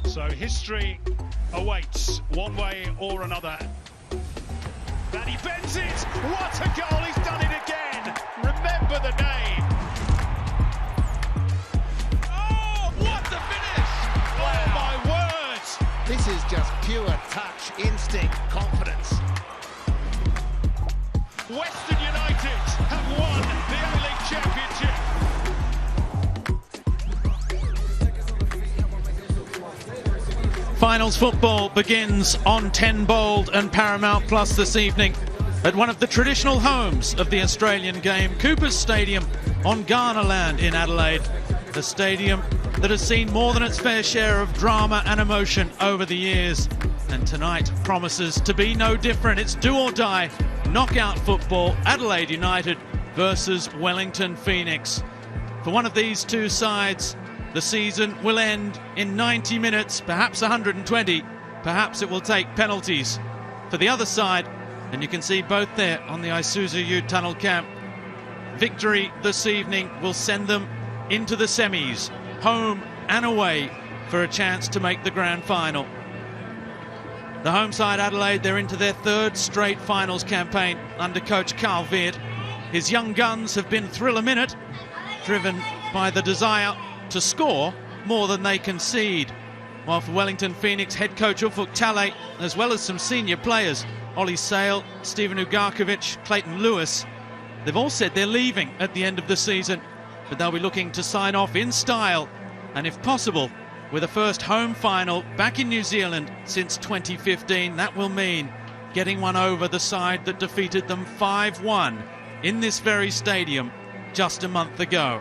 So history awaits one way or another. And he bends it. What a goal! He's done it again. Remember the name. Oh, what the finish! Wow. Oh my word! This is just pure touch, instinct, confidence. Western United have won the A-League Championship. Finals football begins on 10 Bold and Paramount Plus this evening at one of the traditional homes of the Australian game, Cooper's Stadium on Ghana land in Adelaide. A stadium that has seen more than its fair share of drama and emotion over the years. And tonight promises to be no different. It's do or die knockout football, Adelaide United versus Wellington Phoenix. For one of these two sides, the season will end in 90 minutes, perhaps 120. Perhaps it will take penalties. For the other side, and you can see both there on the Isuzu UTE tunnel camp, victory this evening will send them into the semis, home and away, for a chance to make the grand final. The home side, Adelaide, they're into their third straight finals campaign under coach Carl Veert. His young guns have been thrill a minute, driven by the desire to score more than they concede. While for Wellington Phoenix, head coach Ufuk Talay, as well as some senior players, Ollie Sale, Stephen Ugarkovic, Clayton Lewis, they've all said they're leaving at the end of the season, but they'll be looking to sign off in style, and if possible, with a first home final back in New Zealand since 2015. That will mean getting one over the side that defeated them 5-1 in this very stadium just a month ago.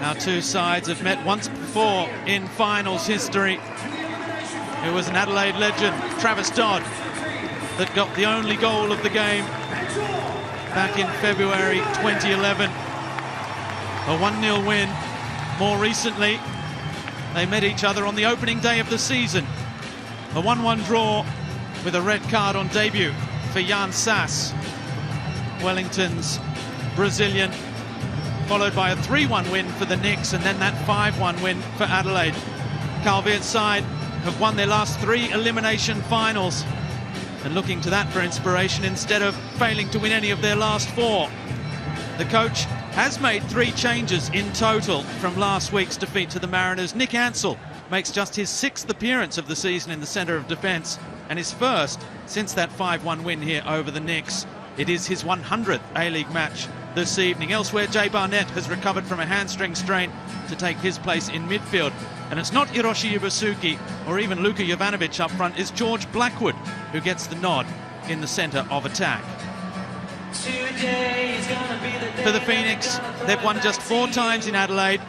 Our two sides have met once before in finals history. It was an Adelaide legend, Travis Dodd, that got the only goal of the game back in February 2011. A 1-0 win. More recently, they met each other on the opening day of the season. A 1-1 draw with a red card on debut for Jan Sass, Wellington's Brazilian, followed by a 3-1 win for the Knicks, and then that 5-1 win for Adelaide. Carl Veert's side have won their last 3 elimination finals, and looking to that for inspiration instead of failing to win any of their last 4. The coach has made 3 changes in total from last week's defeat to the Mariners. Nick Ansell makes just his 6th appearance of the season in the centre of defence, and his first since that 5-1 win here over the Knicks. It is his 100th A-League match this evening. Elsewhere, Jay Barnett has recovered from a hamstring strain to take his place in midfield. And it's not Hiroshi Yabasuki or even Luka Jovanovic up front. It's George Blackwood who gets the nod in the centre of attack. For the Phoenix, they've won just 4 times in Adelaide.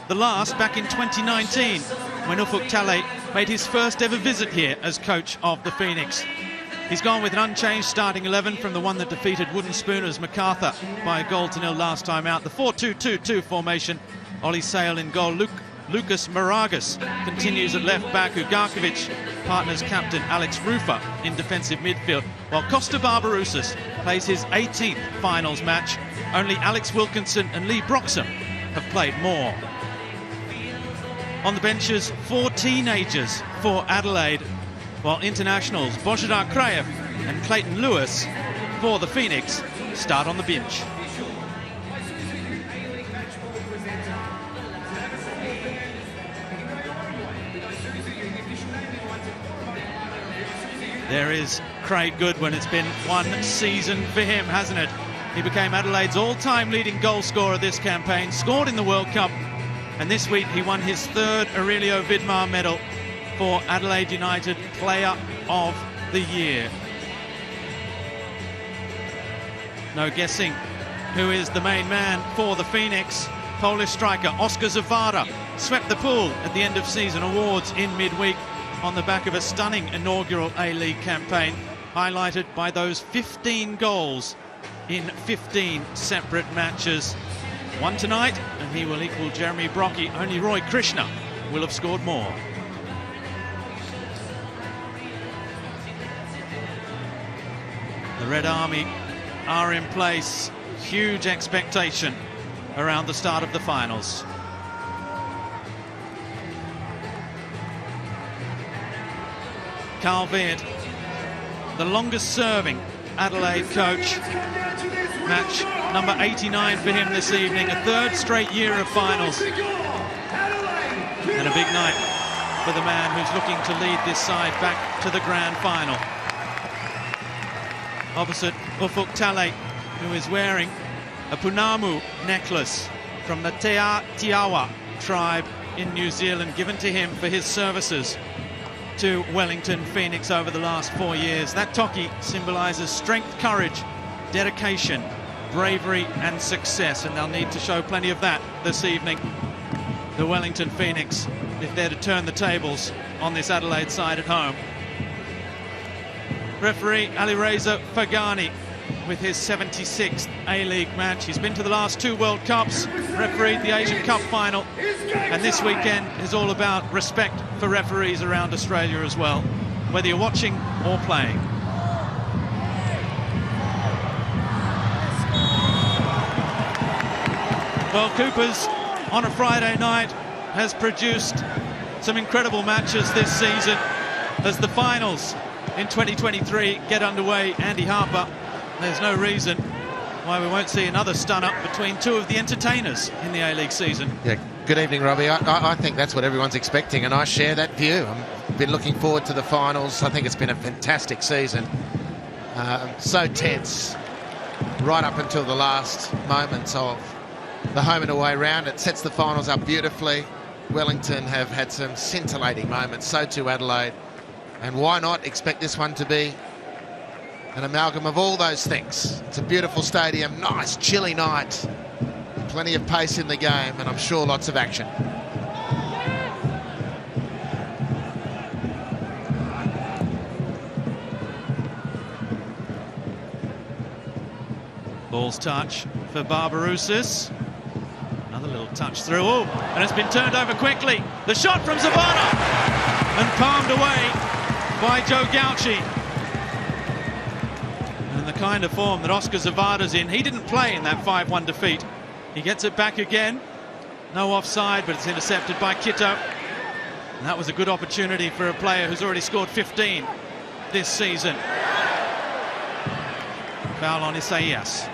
The last back in 2019, when Ufuk Talay made his first ever visit here as coach of the Phoenix. He's gone with an unchanged starting 11 from the one that defeated Wooden Spooners MacArthur by 1-0 last time out. The 4-2-2-2 formation. Ollie Sale in goal. Lucas Moragas continues at left back. Ugarkovic partners captain Alex Rufer in defensive midfield, while Costa Barbarouses plays his 18th finals match. Only Alex Wilkinson and Lee Broxham have played more. On the benches, 4 teenagers for Adelaide, while internationals Božidar Krajev and Clayton Lewis for the Phoenix start on the bench. There is Craig Goodwin. It's been one season for him, hasn't it? He became Adelaide's all-time leading goal scorer this campaign, scored in the World Cup, and this week he won his 3rd Aurelio Vidmar medal for Adelaide United Player of the Year. No guessing who is the main man for the Phoenix. Polish striker Oskar Zawada swept the pool at the end of season awards in midweek on the back of a stunning inaugural A-League campaign, highlighted by those 15 goals in 15 separate matches. One tonight, and he will equal Jeremy Brockie. Only Roy Krishna will have scored more. The Red Army are in place. Huge expectation around the start of the finals. Carl Veart, the longest serving Adelaide coach. Match number 89 for him this evening, a third straight year of finals. And a big night for the man who's looking to lead this side back to the grand final. Opposite Ufuk Talay, who is wearing a Punamu necklace from the Te Tiawa tribe in New Zealand, given to him for his services to Wellington Phoenix over the last 4 years. That toki symbolises strength, courage, dedication, bravery and success, and they'll need to show plenty of that this evening, the Wellington Phoenix, if they're to turn the tables on this Adelaide side at home. Referee Alireza Fagani with his 76th A-League match. He's been to the last 2 World Cups, refereed the Asian Cup final, and this weekend is all about respect for referees around Australia as well, whether you're watching or playing. Well, Coopers on a Friday night has produced some incredible matches this season as the finals in 2023 get underway. Andy Harper, there's no reason why we won't see another stun-up between 2 of the entertainers in the A-League season. Yeah, good evening, Robbie. I think that's what everyone's expecting, and I share that view. I've been looking forward to the finals. I think it's been a fantastic season. So tense right up until the last moments of the home and away round. It sets the finals up beautifully. Wellington have had some scintillating moments, so too Adelaide. And why not expect this one to be an amalgam of all those things? It's a beautiful stadium, nice chilly night, plenty of pace in the game, and I'm sure lots of action. Ball's touch for Barbarousis. Another little touch through. Oh, and it's been turned over quickly. The shot from Zavada and palmed away by Joe Gauci. And the kind of form that Oscar Zavada's in, he didn't play in that 5-1 defeat. He gets it back again. No offside, but it's intercepted by Kito. And that was a good opportunity for a player who's already scored 15 this season. Foul on Isaias.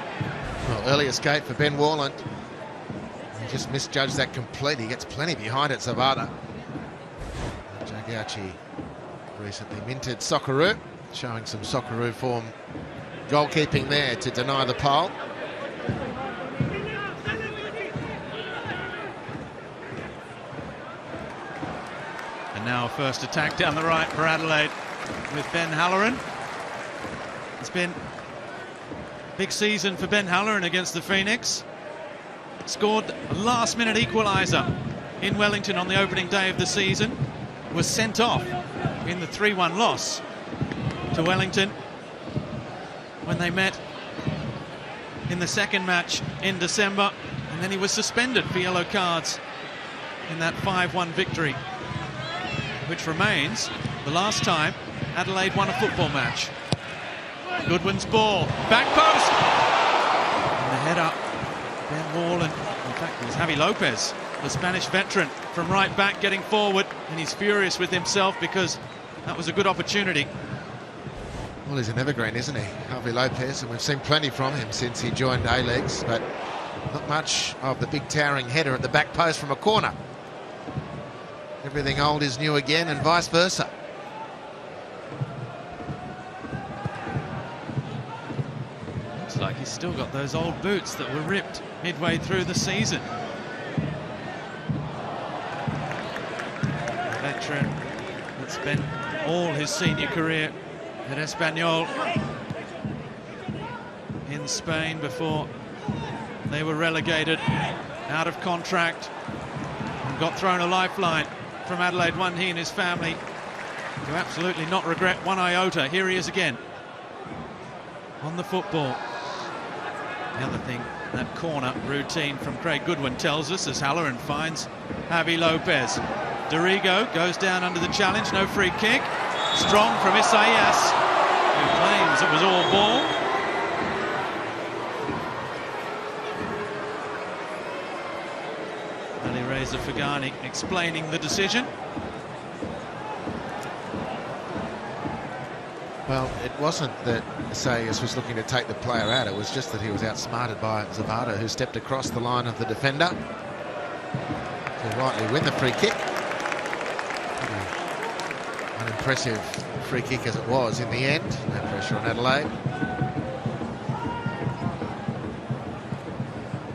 Well, early escape for Ben Warland. He just misjudged that completely. He gets plenty behind it, Zavada. Joe Gauci recently minted Socceroo, showing some Socceroo form. Goalkeeping there to deny the pole. And now a first attack down the right for Adelaide with Ben Halloran. It's been a big season for Ben Halloran against the Phoenix. Scored a last-minute equaliser in Wellington on the opening day of the season. Was sent off in the 3-1 loss to Wellington when they met in the second match in December, and then he was suspended for yellow cards in that 5-1 victory, which remains the last time Adelaide won a football match. Goodwin's ball, back post, and the header, Ben Warland. In fact, it was Javi Lopez, the Spanish veteran, from right back getting forward, and he's furious with himself because that was a good opportunity. Well, he's an evergreen, isn't he, Javi Lopez, and we've seen plenty from him since he joined A-Leagues, but not much of the big towering header at the back post from a corner. Everything old is new again, and vice versa. Looks like he's still got those old boots that were ripped midway through the season. A veteran that spent all his senior career at Espanyol in Spain before they were relegated, out of contract, and got thrown a lifeline from Adelaide. One he and his family do absolutely not regret one iota. Here he is again on the football. The other thing, that corner routine from Craig Goodwin tells us, as Halloran finds Javi Lopez. Dorigo goes down under the challenge, no free kick. Strong from Isaias, who claims it was all ball. Reza Fagani explaining the decision. Well, it wasn't that Sayers was looking to take the player out, it was just that he was outsmarted by Zavada, who stepped across the line of the defender to rightly win the free kick. An impressive free kick as it was in the end. No pressure on Adelaide.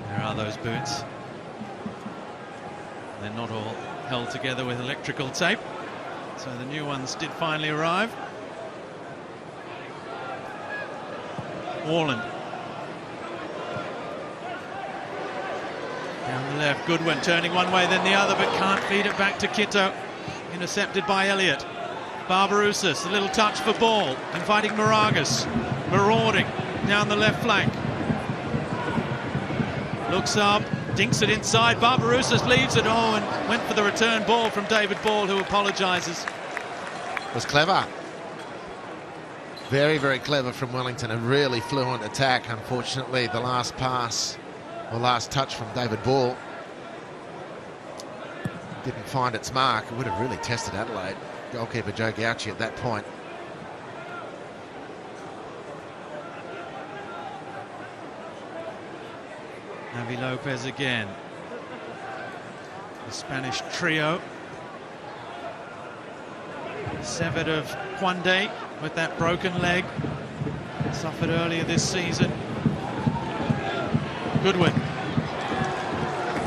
There are those boots. They're not all held together with electrical tape, so the new ones did finally arrive. Warland. Down the left, Goodwin turning one way then the other, but can't feed it back to Kitto. Intercepted by Elliott. Barbarouses, a little touch for ball, inviting Moragas. Marauding down the left flank. Looks up, dinks it inside. Barbarouses leaves it, and went for the return ball from David Ball, who apologises. Was clever. Very, very clever from Wellington. A really fluent attack. Unfortunately, the last pass, or last touch from David Ball, didn't find its mark. It would have really tested Adelaide. Goalkeeper Joe Gauci at that point. Javi Lopez again. The Spanish trio. Severed of Juande with that broken leg, suffered earlier this season. Goodwin,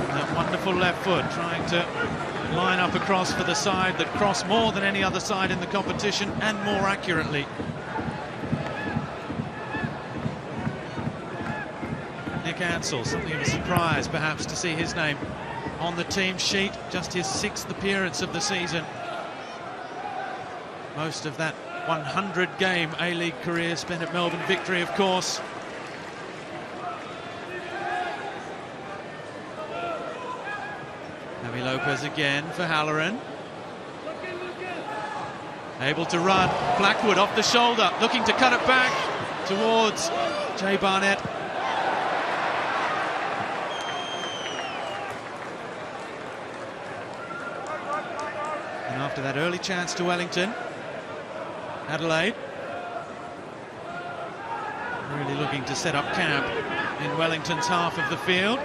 that wonderful left foot, trying to line up across for the side that crossed more than any other side in the competition and more accurately. Nick Ansell, something of a surprise perhaps to see his name on the team sheet, just his 6th appearance of the season. Most of that 100-game A-League career spent at Melbourne Victory, of course. Javi Lopez again for Halloran. Able to run. Blackwood off the shoulder, looking to cut it back towards Jay Barnett. And after that early chance to Wellington, Adelaide really looking to set up camp in Wellington's half of the field.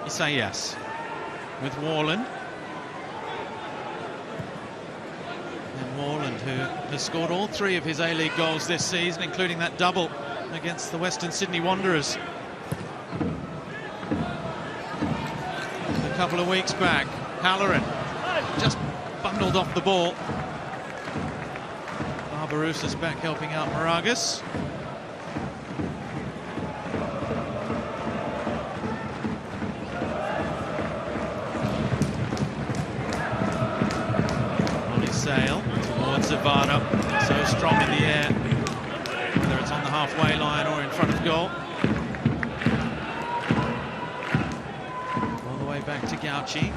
Isaias with Warland. And Warland, who has scored all 3 of his A-League goals this season, including that double against the Western Sydney Wanderers a couple of weeks back. Halloran just bundled off the ball. Barbarouses back helping out Moragas. Ollie Sale towards Zavada, so strong in the air, whether it's on the halfway line or in front of goal. All the way back to Gauci.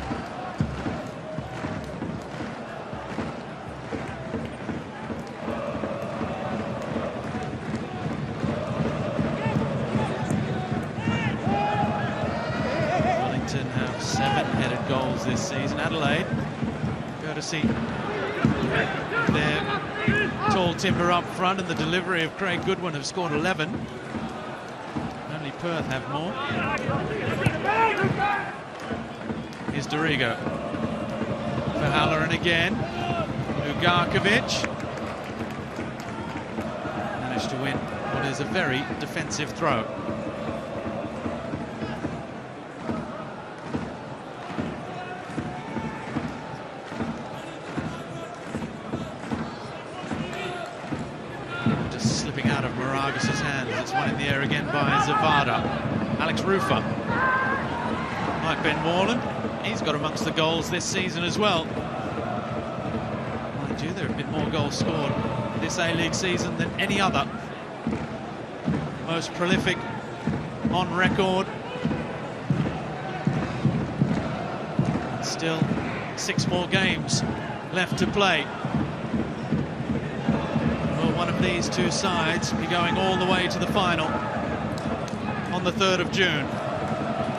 Have 7 headed goals this season. Adelaide, courtesy of their tall timber up front and the delivery of Craig Goodwin, have scored 11. Only Perth have more. Here's Dorigo for Halloran again. Ugarkovic managed to win what is a very defensive throw. Out of Moragas' hands. It's one in the air again by Zavada. Alex Rufer. Like Ben Warland, he's got amongst the goals this season as well. Mind you, there have been more goals scored this A-League season than any other. Most prolific on record. Still 6 more games left to play. One of these 2 sides be going all the way to the final on the 3rd of June.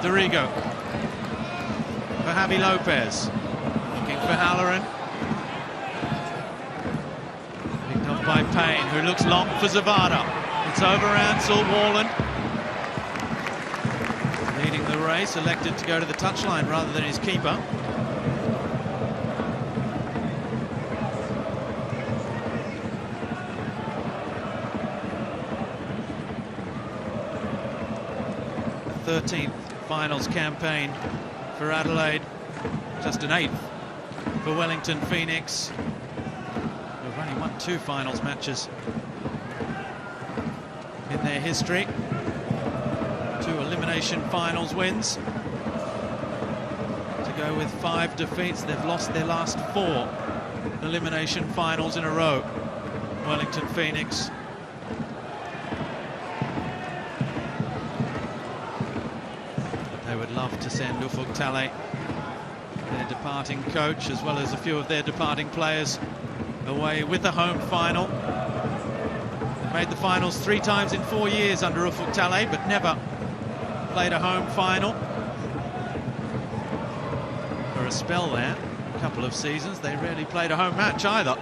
Dorigo for Javi Lopez, looking for Halloran. Picked off by Payne, who looks long for Zavada. It's over Ansel. Warland leading the race, elected to go to the touchline rather than his keeper. The 13th finals campaign for Adelaide, just an 8th for Wellington Phoenix. They've only won 2 finals matches in their history. 2 elimination finals wins. To go with 5 defeats, they've lost their last 4 elimination finals in a row. Wellington Phoenix. They would love to send Ufuk Talay, their departing coach, as well as a few of their departing players, away with the home final. They've made the finals 3 times in 4 years under Ufuk Talay, but never played a home final. For a spell there, a couple of seasons, they rarely played a home match either.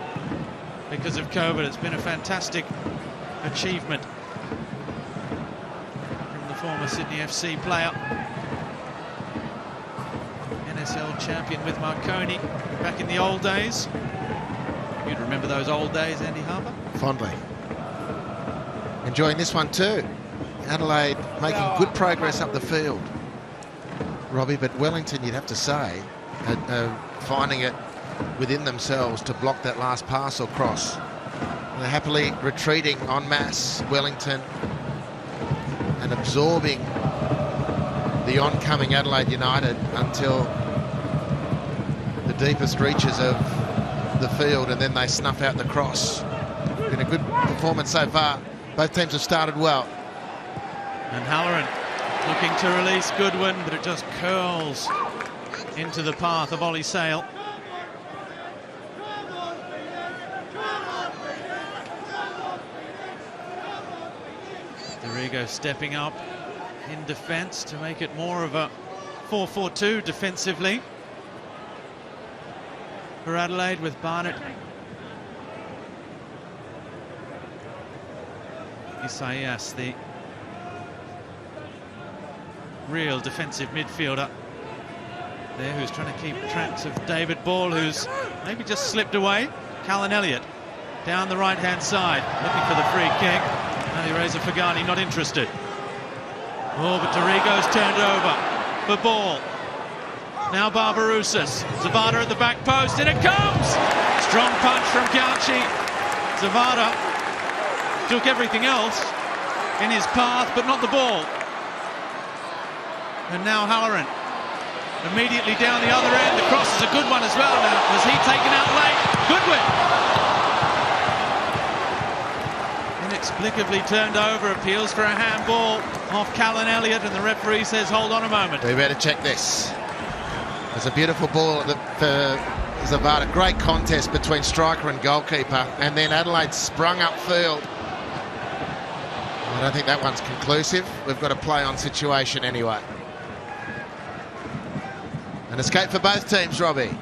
Because of COVID, it's been a fantastic achievement from the former Sydney FC player. NSL champion with Marconi back in the old days. You'd remember those old days, Andy Harper? Fondly. Enjoying this one too. Adelaide making good progress up the field, Robbie, but Wellington, you'd have to say, finding it within themselves to block that last pass or cross. And they're happily retreating en masse, Wellington, and absorbing the oncoming Adelaide United until the deepest reaches of the field, and then they snuff out the cross. Been a good performance so far. Both teams have started well. And Halloran looking to release Goodwin, but it just curls into the path of Ollie Sale. Dorigo stepping up in defence to make it more of a 4-4-2 defensively for Adelaide, with Barnett, Isaias, the real defensive midfielder there, who's trying to keep tracks of David Ball, who's maybe just slipped away. Callan Elliott down the right-hand side, looking for the free kick. Reza Fagani not interested. Oh, but Dorigo's turned over for Ball. Now Barbarouses. Zavada at the back post, and it comes! Strong punch from Gauchi. Zavada took everything else in his path, but not the ball. And now Halloran immediately down the other end. The cross is a good one as well. Now, was he taken out late? Goodwin! Inexplicably turned over, appeals for a handball off Callan Elliott, and the referee says, hold on a moment. We better check this. There's a beautiful ball for Zavada. Great contest between striker and goalkeeper, and then Adelaide sprung upfield. I don't think that one's conclusive. We've got a play-on situation anyway. An escape for both teams, Robbie.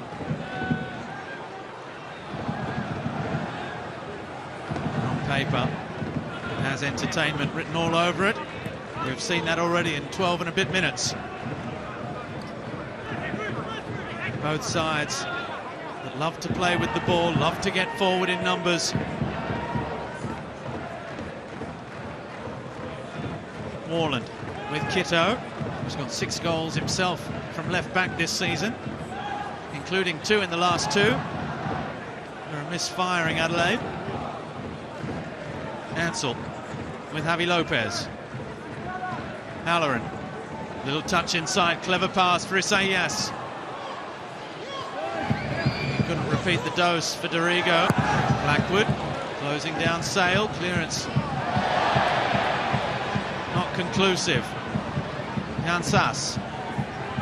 On paper, it has entertainment written all over it. We've seen that already in 12 and a bit minutes. Both sides that love to play with the ball, love to get forward in numbers. Warland with Kitto, who's got 6 goals himself from left back this season, including 2 in the last 2. They're a misfiring Adelaide. Ansel with Javi Lopez. Halloran, little touch inside, clever pass for Isaias. Couldn't repeat the dose for Dorigo. Blackwood closing down Sale, clearance not conclusive. Jansas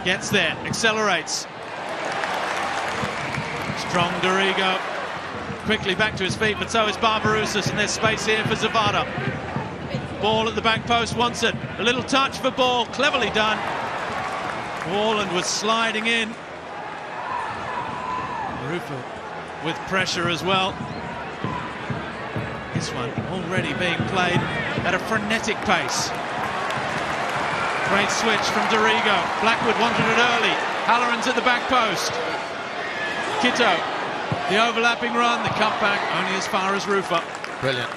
gets there, accelerates. Strong Dorigo, quickly back to his feet, but so is Barbarouses, and there's space here for Zavada. Ball at the back post, wants it. A little touch for Ball, cleverly done. Warland was sliding in. Rufer with pressure as well. This one already being played at a frenetic pace. Great switch from Dorigo. Blackwood wanted it early. Halloran's at the back post. Kitto, the overlapping run, the cutback only as far as Rufer. Brilliant.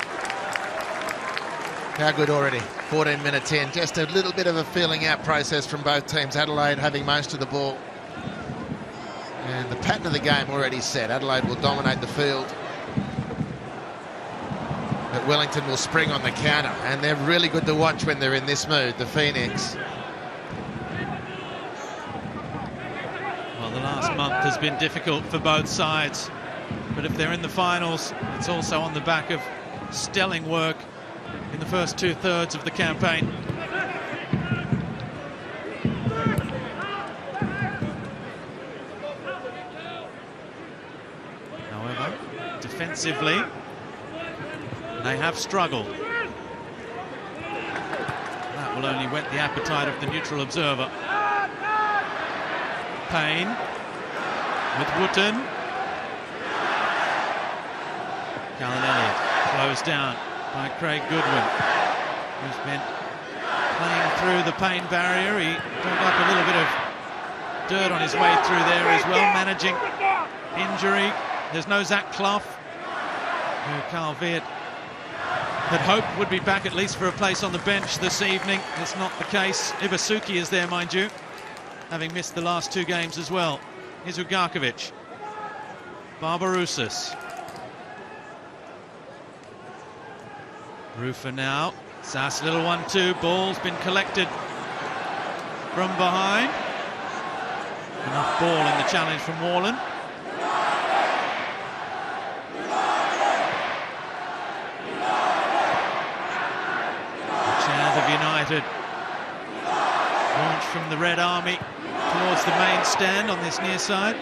How good already? 14 minutes in. Just a little bit of a feeling out process from both teams. Adelaide having most of the ball. And the pattern of the game already set. Adelaide will dominate the field. But Wellington will spring on the counter. And they're really good to watch when they're in this mood, the Phoenix. Well, the last month has been difficult for both sides. But if they're in the finals, it's also on the back of stellar work in the first two-thirds of the campaign. However, defensively, they have struggled. That will only whet the appetite of the neutral observer. Payne with Wootton. Callan Elliott closed down by Craig Goodwin, who's been playing through the Payne barrier. He dug up a little bit of dirt on his way through there as well, managing injury. There's no Zach Clough, who Carl Veart had hoped would be back at least for a place on the bench this evening. It's not the case. Ibasuki is there, mind you, having missed the last two games as well. Here's Ugarkovic. Barbarousis. Rufer now. Sass, little 1-2. Ball's been collected from behind. Enough ball in the challenge from Warland. The chant of United launched from the Red Army towards the main stand on this near side.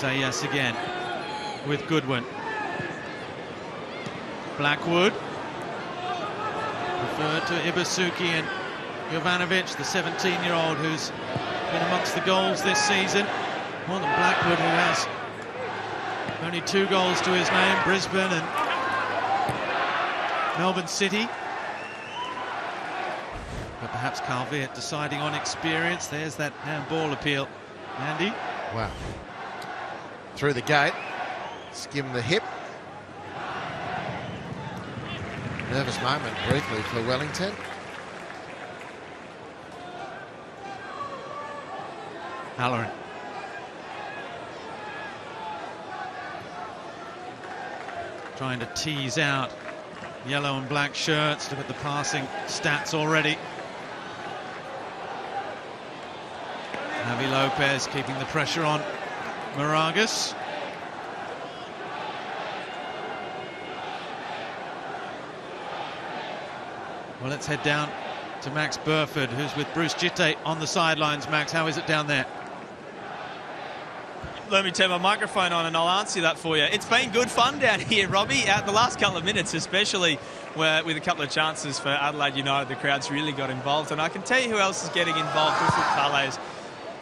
Say yes again with Goodwin. Blackwood referred to Ibasuki and Jovanovic, the 17-year-old who's been amongst the goals this season. More than Blackwood, who has only 2 goals to his name, Brisbane and Melbourne City. But perhaps Carl Veart deciding on experience. There's that handball appeal. Andy? Wow. Through the gate, skim the hip. Nervous moment briefly for Wellington. Halloran. Trying to tease out yellow and black shirts. Look at the passing stats already. Javi Lopez keeping the pressure on Moragas. Well, let's head down to Max Burford, who's with Bruce Jitte on the sidelines. Max, how is it down there? Let me turn my microphone on and I'll answer that for you. It's been good fun down here, Robbie. The last couple of minutes especially, where with a couple of chances for Adelaide United, the crowd's really got involved. And I can tell you who else is getting involved. Carles.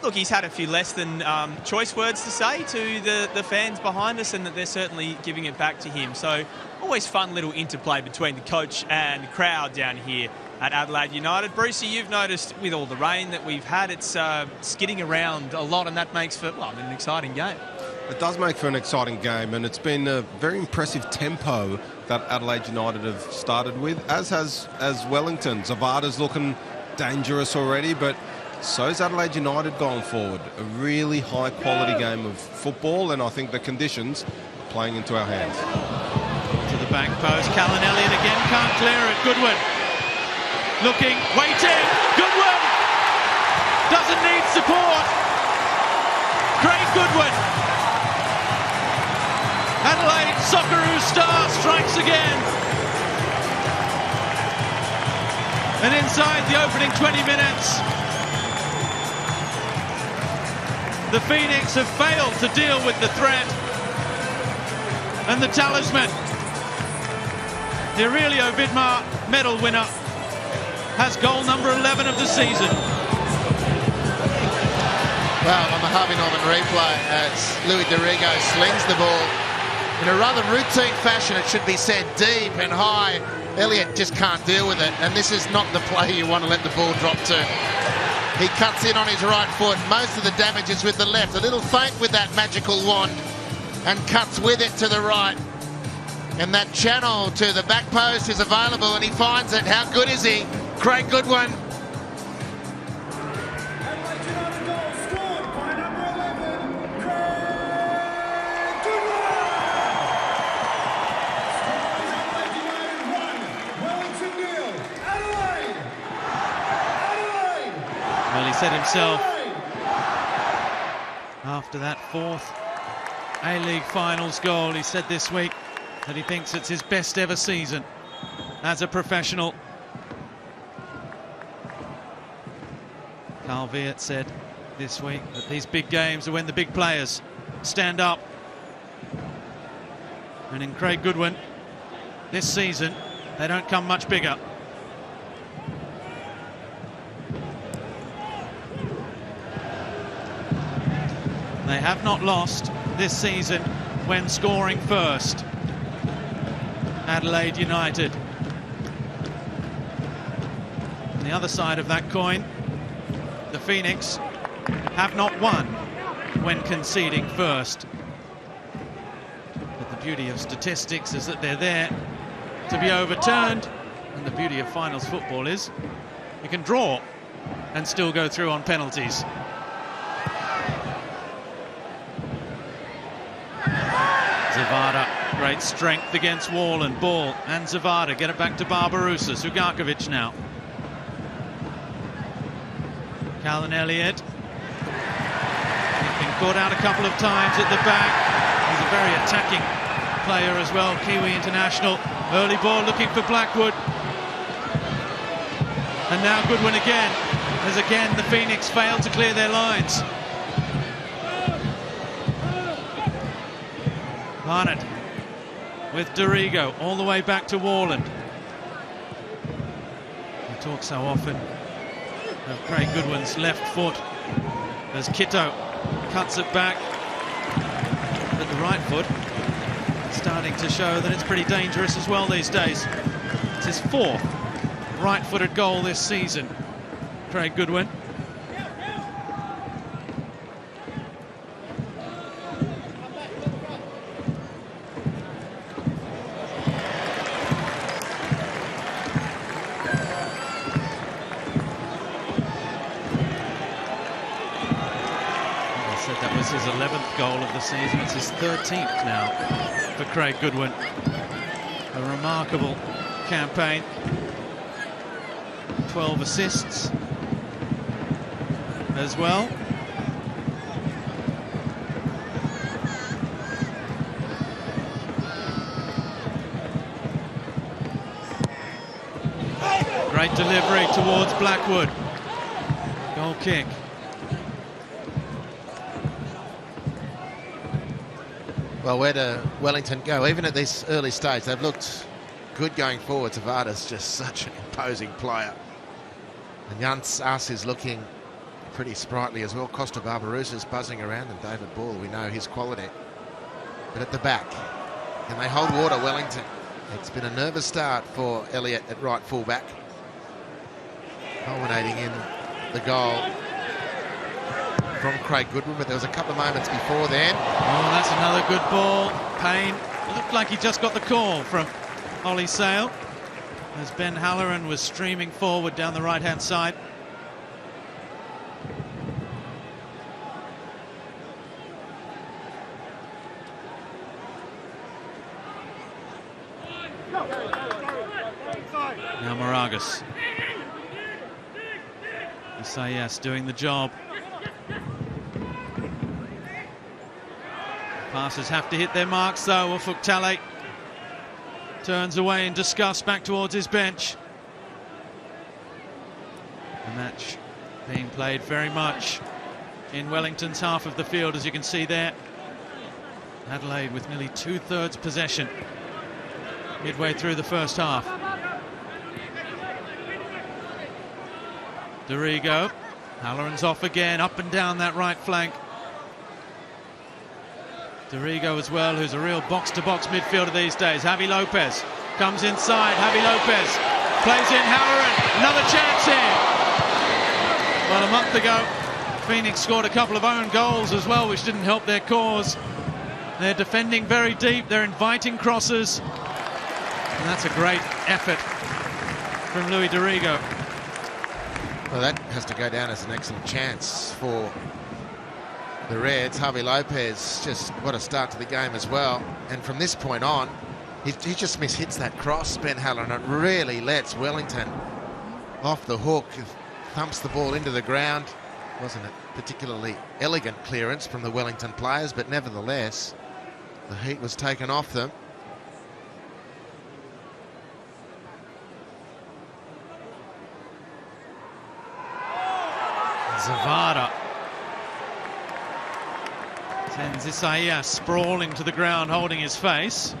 Look, he's had a few less than choice words to say to the fans behind us, and that they're certainly giving it back to him. So always fun little interplay between the coach and crowd down here at Adelaide United. Brucey, you've noticed with all the rain that we've had, it's skidding around a lot, and that makes for, well, an exciting game. It does make for an exciting game, and it's been a very impressive tempo that Adelaide United have started with, as Wellington. Zavada's looking dangerous already, but so's Adelaide United going forward. A really high-quality game of football, and I think the conditions are playing into our hands. To the back post, Callan Elliott again, can't clear it. Goodwin looking, waiting, Goodwin doesn't need support. Craig Goodwin. Adelaide Socceroo star strikes again. And inside the opening 20 minutes, The Phoenix have failed to deal with the threat. And the talisman, the Aurelio Vidmar medal winner, has goal number 11 of the season. Well, on the Harvey Norman replay, as Louis Dorigo slings the ball in a rather routine fashion, it should be said, deep and high. Elliott just can't deal with it, and this is not the play you want to let the ball drop to. He cuts in on his right foot. Most of the damage is with the left. A little feint with that magical wand, and cuts with it to the right. And that channel to the back post is available, and he finds it. How good is he? Craig Goodwin. Well, he said himself after that fourth A-League Finals goal, he said this week that he thinks it's his best ever season as a professional. Carl Viet said this week that these big games are when the big players stand up. And in Craig Goodwin, this season, they don't come much bigger. They have not lost this season when scoring first. Adelaide United. On the other side of that coin, the Phoenix have not won when conceding first. But the beauty of statistics is that they're there to be overturned, and the beauty of finals football is you can draw and still go through on penalties. Zavada, great strength against Wallen. Ball and Zavada get it back to Barbarousa. Sugakovic now. Callan Elliott. He's been caught out a couple of times at the back. He's a very attacking player as well. Kiwi international. Early ball looking for Blackwood. And now Goodwin again. As again the Phoenix failed to clear their lines. Barnett with Dorigo all the way back to Warland. We talk so often of Craig Goodwin's left foot as Kitto cuts it back, but the right foot starting to show that it's pretty dangerous as well these days. It's his fourth right-footed goal this season, Craig Goodwin. That was his 11th goal of the season. It's his 13th now for Craig Goodwin. A remarkable campaign. 12 assists as well. Great delivery towards Blackwood. Goal kick. Well, where do Wellington go? Even at this early stage, they've looked good going forward. Zavada's just such an imposing player. And Jans As is looking pretty sprightly as well. Costa Barbarousa's buzzing around, and David Ball, we know his quality. But at the back, can they hold water, Wellington? It's been a nervous start for Elliott at right fullback. Culminating in the goal from Craig Goodwin, but there was a couple of moments before then. Oh, that's another good ball. Payne looked like he just got the call from Ollie Sale as Ben Halloran was streaming forward down the right-hand side. Now Moragas. Isaias doing the job. Passes have to hit their marks though. Ufuk Talay turns away in disgust back towards his bench. The match being played very much in Wellington's half of the field, as you can see there. Adelaide with nearly 2/3 possession midway through the first half. Dorigo, Halloran's off again, up and down that right flank. Dorigo as well, who's a real box-to-box midfielder these days. Javi Lopez comes inside. Javi Lopez plays in Halloran. Another chance here. Well, a month ago, Phoenix scored a couple of own goals as well, which didn't help their cause. They're defending very deep. They're inviting crosses. And that's a great effort from Louis Dorigo. Well, that has to go down as an excellent chance for the Reds. Javi Lopez, just what a start to the game as well. And from this point on, he just mishits that cross, Ben Halloran. It really lets Wellington off the hook. Thumps the ball into the ground. Wasn't a particularly elegant clearance from the Wellington players, but nevertheless, the heat was taken off them. Zavada sends Isaiah sprawling to the ground, holding his face.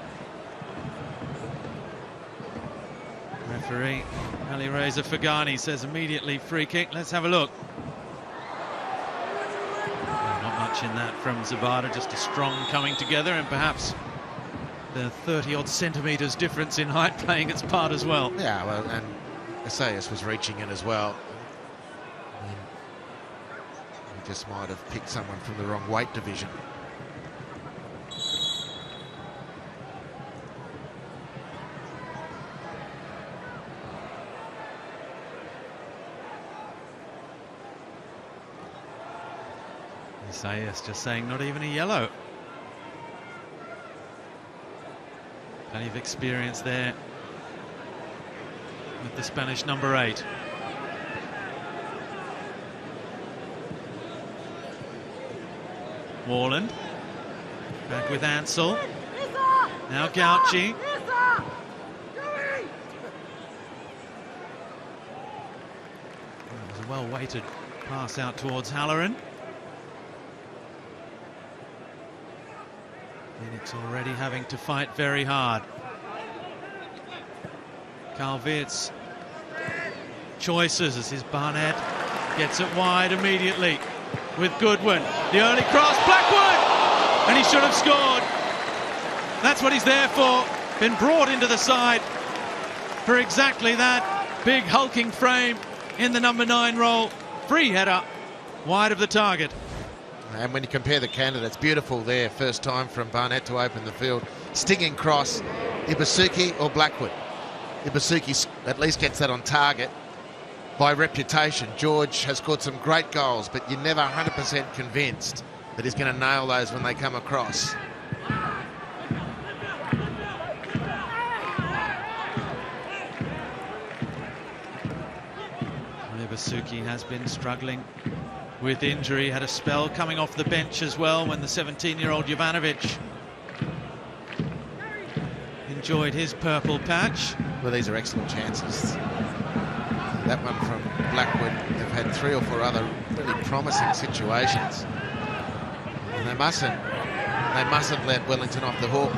Referee Ali Reza Fagani says immediately free kick. Let's have a look. Not much in that from Zavada, just a strong coming together, and perhaps the 30-odd centimetres difference in height playing its part as well. Yeah, well, and Isaias was reaching in as well. He just might have picked someone from the wrong weight division. Isaias just saying not even a yellow. Plenty of experience there with the Spanish number 8. Warland back with Ansel. Now Gauchi. It was a well-weighted pass out towards Halloran. Phoenix already having to fight very hard. Carl Wirtz choices as his Barnett gets it wide immediately with Goodwin. The early cross, Blackwood! And he should have scored. That's what he's there for. Been brought into the side for exactly that. Big hulking frame in the number 9 role. Free header wide of the target. And when you compare the candidates, beautiful there, first time from Barnett to open the field. Stinging cross, Ibasuki or Blackwood. Ibasuki at least gets that on target. By reputation, George has scored some great goals, but you're never 100% convinced that he's going to nail those when they come across. Ibasuki has been struggling with injury, had a spell coming off the bench as well when the 17-year-old Jovanovic enjoyed his purple patch. Well, these are excellent chances. That one from Blackwood. They've had 3 or 4 other really promising situations. And they mustn't let Wellington off the hook,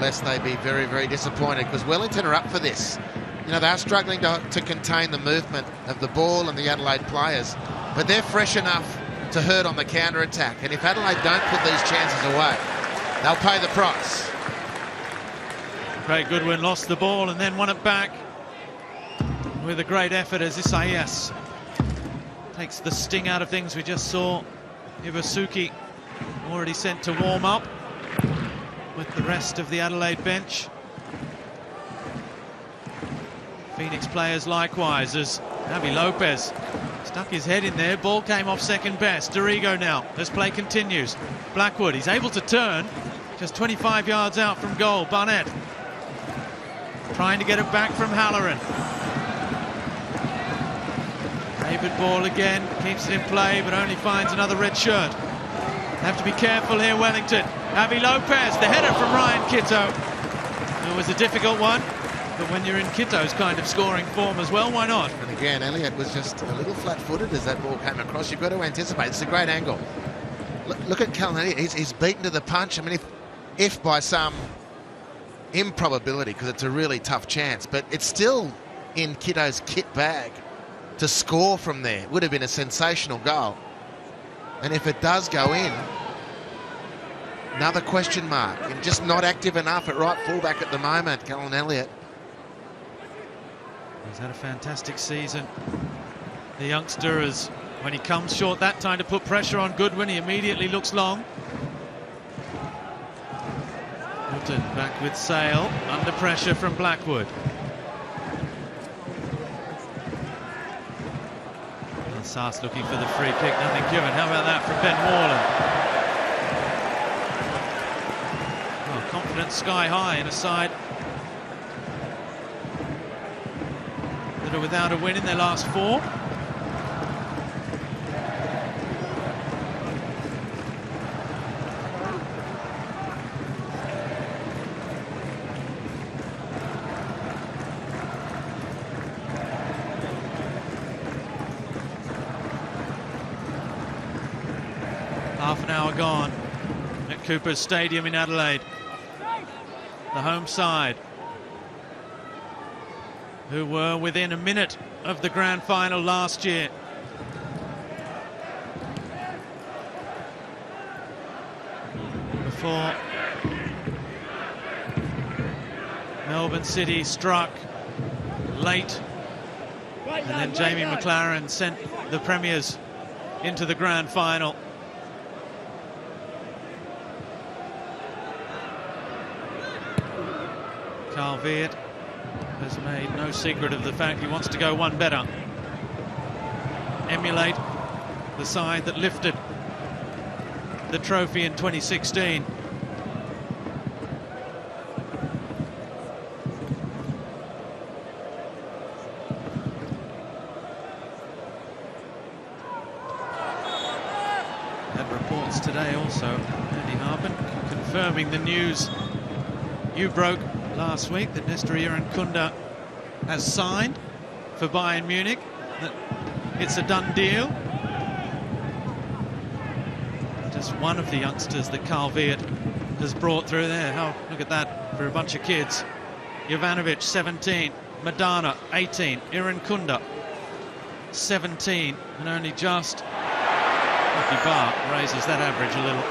lest they be very, very disappointed, because Wellington are up for this. You know, they're struggling to contain the movement of the ball and the Adelaide players, but they're fresh enough to hurt on the counter-attack. And if Adelaide don't put these chances away, they'll pay the price. Craig Goodwin lost the ball and then won it back with a great effort as Isaias takes the sting out of things. We just saw Ibasuki already sent to warm up with the rest of the Adelaide bench. Phoenix players likewise, as Javi Lopez stuck his head in there. Ball came off second best. Dorigo now as play continues. Blackwood, he's able to turn just 25 yards out from goal. Barnett trying to get it back from Halloran. David Ball again, keeps it in play but only finds another red shirt. Have to be careful here, Wellington. Javi Lopez, the header from Ryan Kitto. It was a difficult one. But when you're in Kito's kind of scoring form as well, why not? And again, Elliott was just a little flat-footed as that ball came across. You've got to anticipate. It's a great angle. Look at Callum Elliott. He's beaten to the punch. I mean, if by some improbability, because it's a really tough chance, but it's still in Kito's kit bag to score from there. Would have been a sensational goal. And if it does go in, another question mark. And just not active enough at right fullback at the moment, Callum Elliott. He's had a fantastic season. The youngster is, when he comes short that time to put pressure on Goodwin, he immediately looks long. Hilton back with Sale, under pressure from Blackwood. Sass looking for the free kick, nothing given. How about that from Ben Moreland? Well, confidence sky high in a side that are without a win in their last 4. Half an hour gone at Cooper's Stadium in Adelaide. The home side, who were within a minute of the grand final last year. Before Melbourne City struck late, and then Jamie McLaren sent the Premiers into the grand final. Carl Veert has made no secret of the fact he wants to go one better. Emulate the side that lifted the trophy in 2016. Had reports today also, Andy Harpen confirming the news you broke last week that Nestor Irankunda has signed for Bayern Munich, that it's a done deal. Just one of the youngsters that Carl Veert has brought through there. Oh, look at that for a bunch of kids. Jovanovic, 17. Madana, 18. Irankunda, 17. And only just Lucky Bar raises that average a little.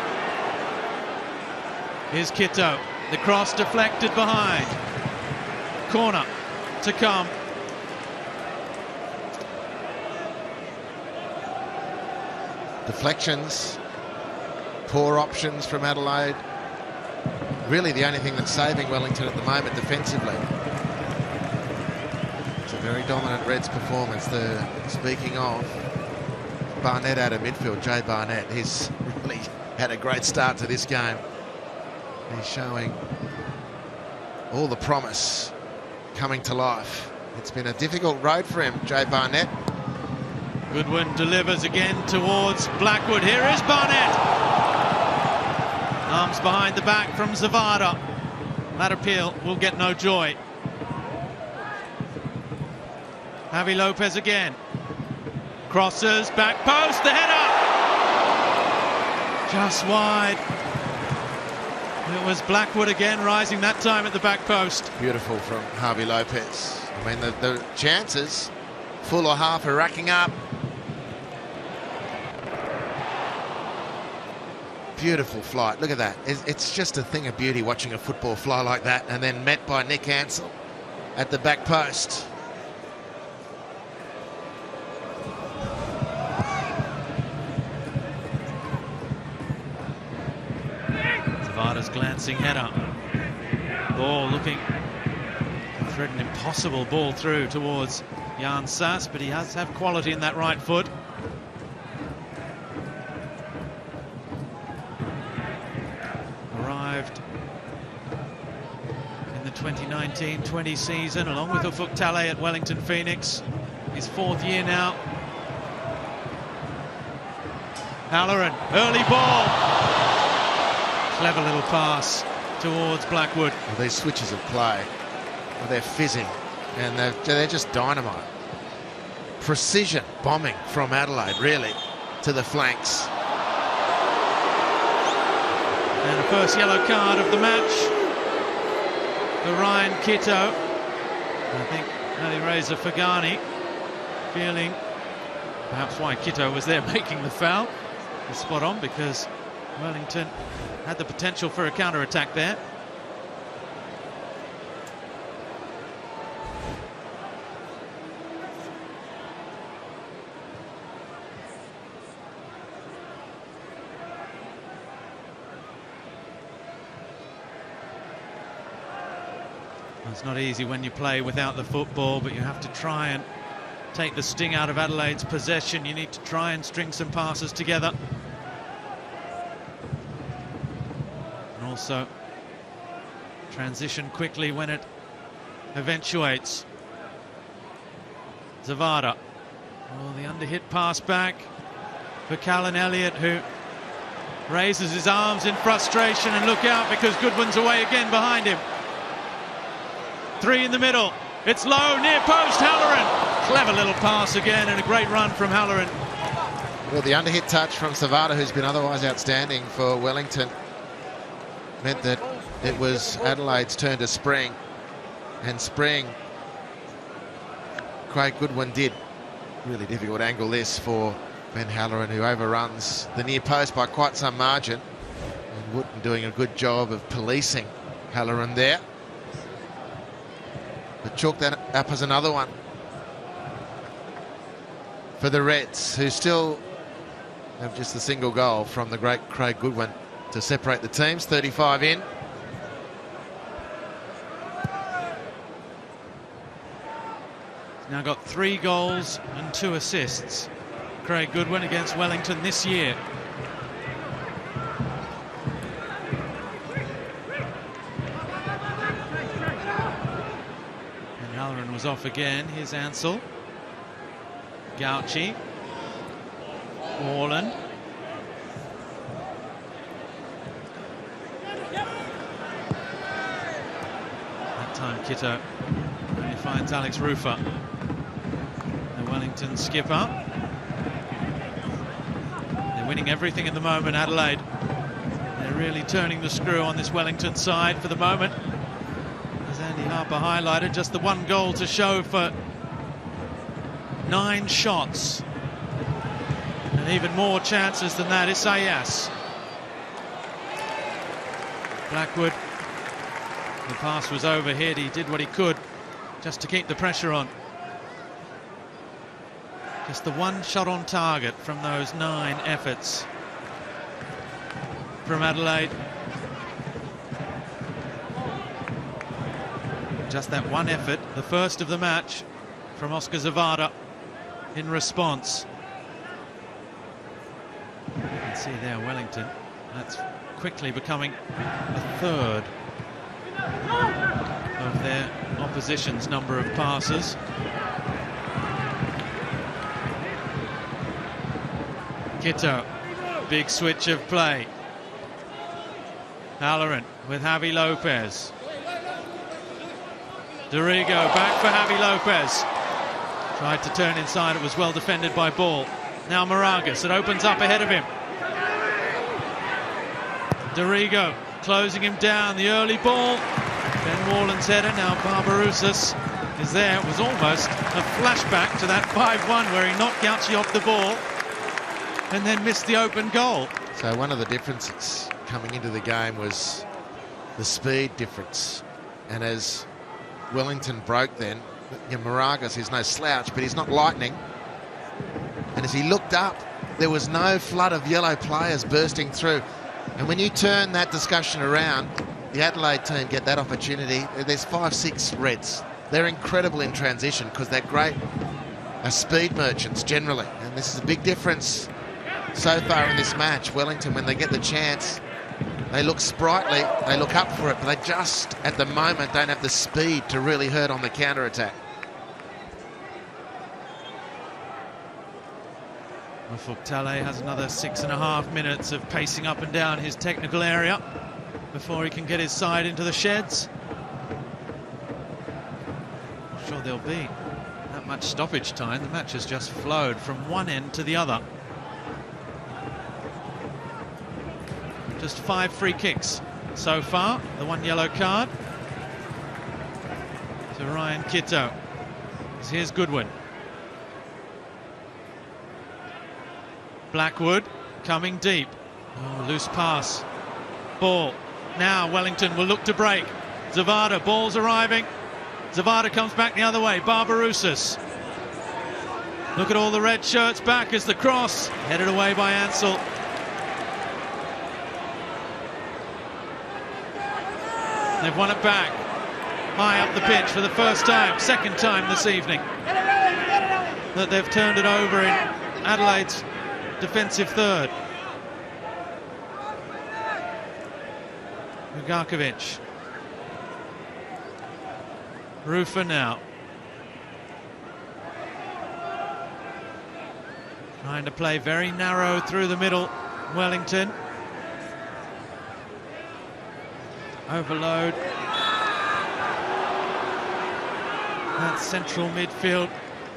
Here's Kito. The cross deflected behind. Corner to come. Deflections, poor options from Adelaide. Really the only thing that's saving Wellington at the moment defensively. It's a very dominant Reds performance. Speaking of Barnett out of midfield, Jay Barnett, he's really had a great start to this game. He's showing all the promise coming to life. It's been a difficult road for him, Jay Barnett. Goodwin delivers again towards Blackwood. Here is Barnett. Arms behind the back from Zavada. That appeal will get no joy. Javi Lopez again. Crosses, back post, the header! Just wide. It was Blackwood again, rising that time at the back post. Beautiful from Javi Lopez. I mean, the chances, full or half, are racking up. Beautiful flight. Look at that. It's just a thing of beauty watching a football fly like that, and then met by Nick Ansell at the back post. Zavada's glancing header. Ball looking to thread an impossible ball through towards Jan Sass, but he has to have quality in that right foot. Arrived in the 2019-20 season along with Ufuk Talay at Wellington Phoenix. His 4th year now. Halloran, early ball. Clever little pass towards Blackwood. Well, these switches of play Well, they're fizzing, and they're just dynamite. Precision bombing from Adelaide, really, to the flanks. And the first yellow card of the match for Ryan Kitto. I think Ali Reza Fagani feeling perhaps why Kitto was there making the foul. Was spot on, because Wellington had the potential for a counter-attack there. It's not easy when you play without the football, but you have to try and take the sting out of Adelaide's possession. You need to try and string some passes together. And also transition quickly when it eventuates. Zavada. Oh, the underhit pass back for Callan Elliott, who raises his arms in frustration, and look out because Goodwin's away again behind him. 3 in the middle. It's low, near post, Halloran. Clever little pass again, and a great run from Halloran. Well, the underhit touch from Zavada, who's been otherwise outstanding for Wellington, meant that it was Adelaide's turn to spring. And spring, Craig Goodwin did. Really difficult angle this for Ben Halloran, who overruns the near post by quite some margin. And Wootton doing a good job of policing Halloran there. But chalk that up as another one for the Reds, who still have just a single goal from the great Craig Goodwin to separate the teams. 35 in. He's now got 3 goals and 2 assists. Craig Goodwin against Wellington this year. Halloran was off again. Here's Ansell. Gauchi. Warland. That time Kitto only finds Alex Rufer, the Wellington skipper. They're winning everything at the moment, Adelaide. They're really turning the screw on this Wellington side for the moment. Andy Harper highlighted, just the 1 goal to show for 9 shots. And even more chances than that. Isaias. Blackwood. The pass was overhead. He did what he could just to keep the pressure on. Just the 1 shot on target from those 9 efforts from Adelaide. Just that 1 effort, the first of the match from Oscar Zavada in response. You can see there Wellington, that's quickly becoming a third of their opposition's number of passes. Kitto, big switch of play. Halloran with Javi Lopez. Dorigo back for Javi Lopez. Tried to turn inside, it was well defended by Ball. Now Moragas, it opens up ahead of him. Dorigo closing him down, the early ball. Ben Warland's header, now Barbarouses is there. It was almost a flashback to that 5-1 where he knocked Gauchi off the ball and then missed the open goal. So one of the differences coming into the game was the speed difference. And as Wellington broke then, Moragas is no slouch, but he's not lightning. And as he looked up, there was no flood of yellow players bursting through. And when you turn that discussion around, the Adelaide team get that opportunity. There's 5-6 Reds. They're incredible in transition because they're great speed merchants generally. And this is a big difference so far in this match. Wellington, when they get the chance, they look sprightly, they look up for it, but they just, at the moment, don't have the speed to really hurt on the counter-attack. Mufuk Talay has another 6.5 minutes of pacing up and down his technical area before he can get his side into the sheds. sure there'll be that much stoppage time. The match has just flowed from one end to the other. Just 5 free kicks so far. The 1 yellow card to Ryan Kitto. Here's Goodwin. Blackwood coming deep. Oh, loose pass. Ball. Now Wellington will look to break. Zavada, ball's arriving. Zavada comes back the other way. Barbarouses. Look at all the red shirts back as the cross headed away by Ansel. They've won it back. High up the pitch for the first time, second time this evening that they've turned it over in Adelaide's defensive third. Ugarkovic. Rufer now. Trying to play very narrow through the middle. Wellington. Overload. That central midfield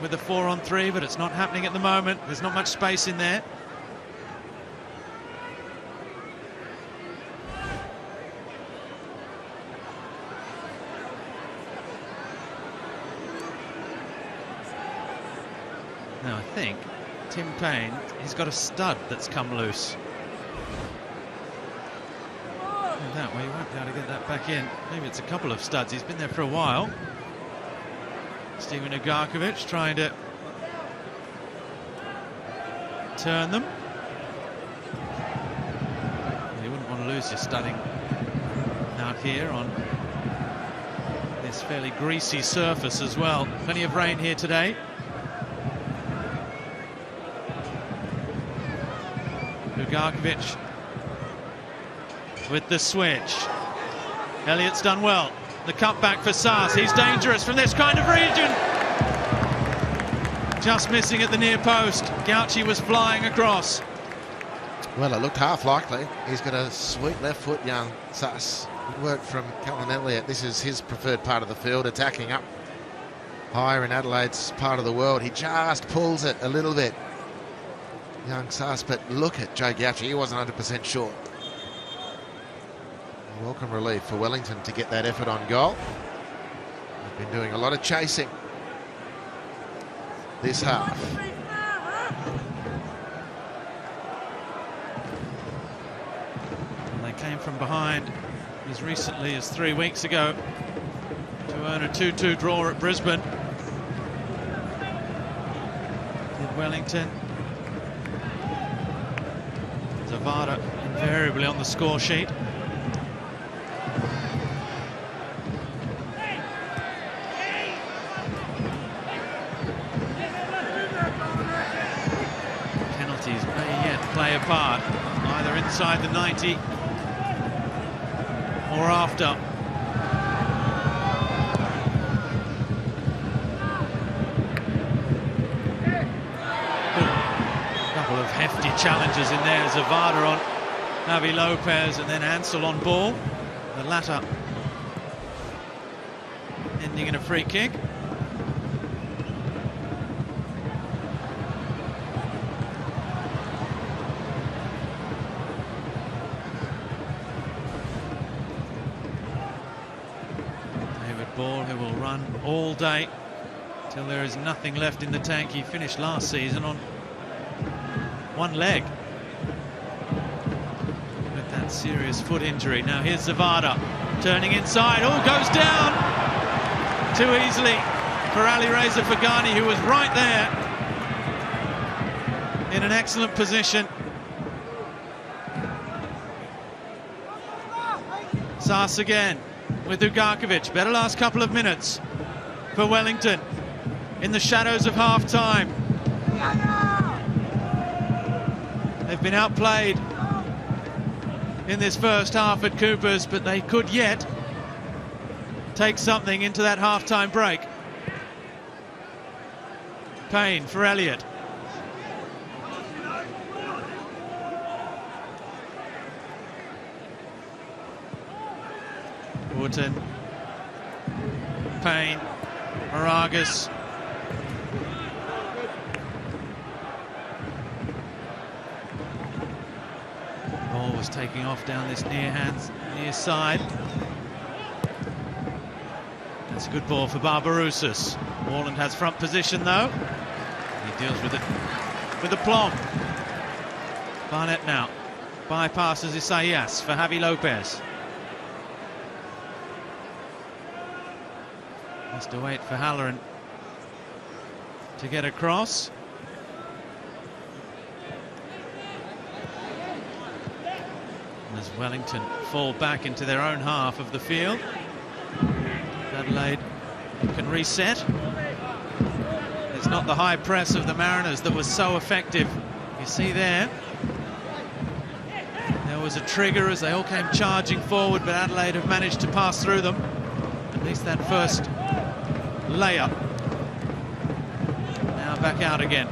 with a 4-on-3, but it's not happening at the moment. There's not much space in there. Now I think Tim Payne, he's got a stud that's come loose. That way, you won't be able to get that back in. Maybe it's a couple of studs. He's been there for a while. Steven Ugarkovic trying to turn them. You wouldn't want to lose your studding out here on this fairly greasy surface as well. Plenty of rain here today. Ugarkovic with the switch. Elliott's done well. The cutback for Saas. He's dangerous from this kind of region. Just missing at the near post. Gauci was flying across. Well, it looked half likely. He's got a sweet left foot, young Saas. Good work from Callum Elliott. This is his preferred part of the field, attacking up higher in Adelaide's part of the world. He just pulls it a little bit, young Saas, but look at Joe Gauci. He wasn't 100% sure. Welcome relief for Wellington to get that effort on goal. They've been doing a lot of chasing this half. And they came from behind as recently as 3 weeks ago to earn a 2-2 draw at Brisbane. Did Wellington. Zavada invariably on the score sheet. Play a part, either inside the 90 or after. A couple of hefty challenges in there. Zavada on Javi Lopez and then Ansel on ball. The latter ending in a free kick. Ball, who will run all day till there is nothing left in the tank. He finished last season on one leg with that serious foot injury. Now here's Zavada turning inside. Oh, goes down too easily for Ali Reza Fagani, who was right there in an excellent position. Saas again with Ugarkovic. Better last couple of minutes for Wellington in the shadows of half-time. They've been outplayed in this first half at Coopers, but they could yet take something into that half-time break. Payne for Elliott. Wootton, Payne, Moragas. Ball was taking off down this near side. That's a good ball for Barbarouses. Warland has front position though. He deals with it with aplomb. Barnett now bypasses Isaias for Javi Lopez. Has to wait for Halloran to get across. As Wellington fall back into their own half of the field, Adelaide can reset. It's not the high press of the Mariners that was so effective. You see there was a trigger as they all came charging forward, but Adelaide have managed to pass through them. At least that first layup. Now back out again.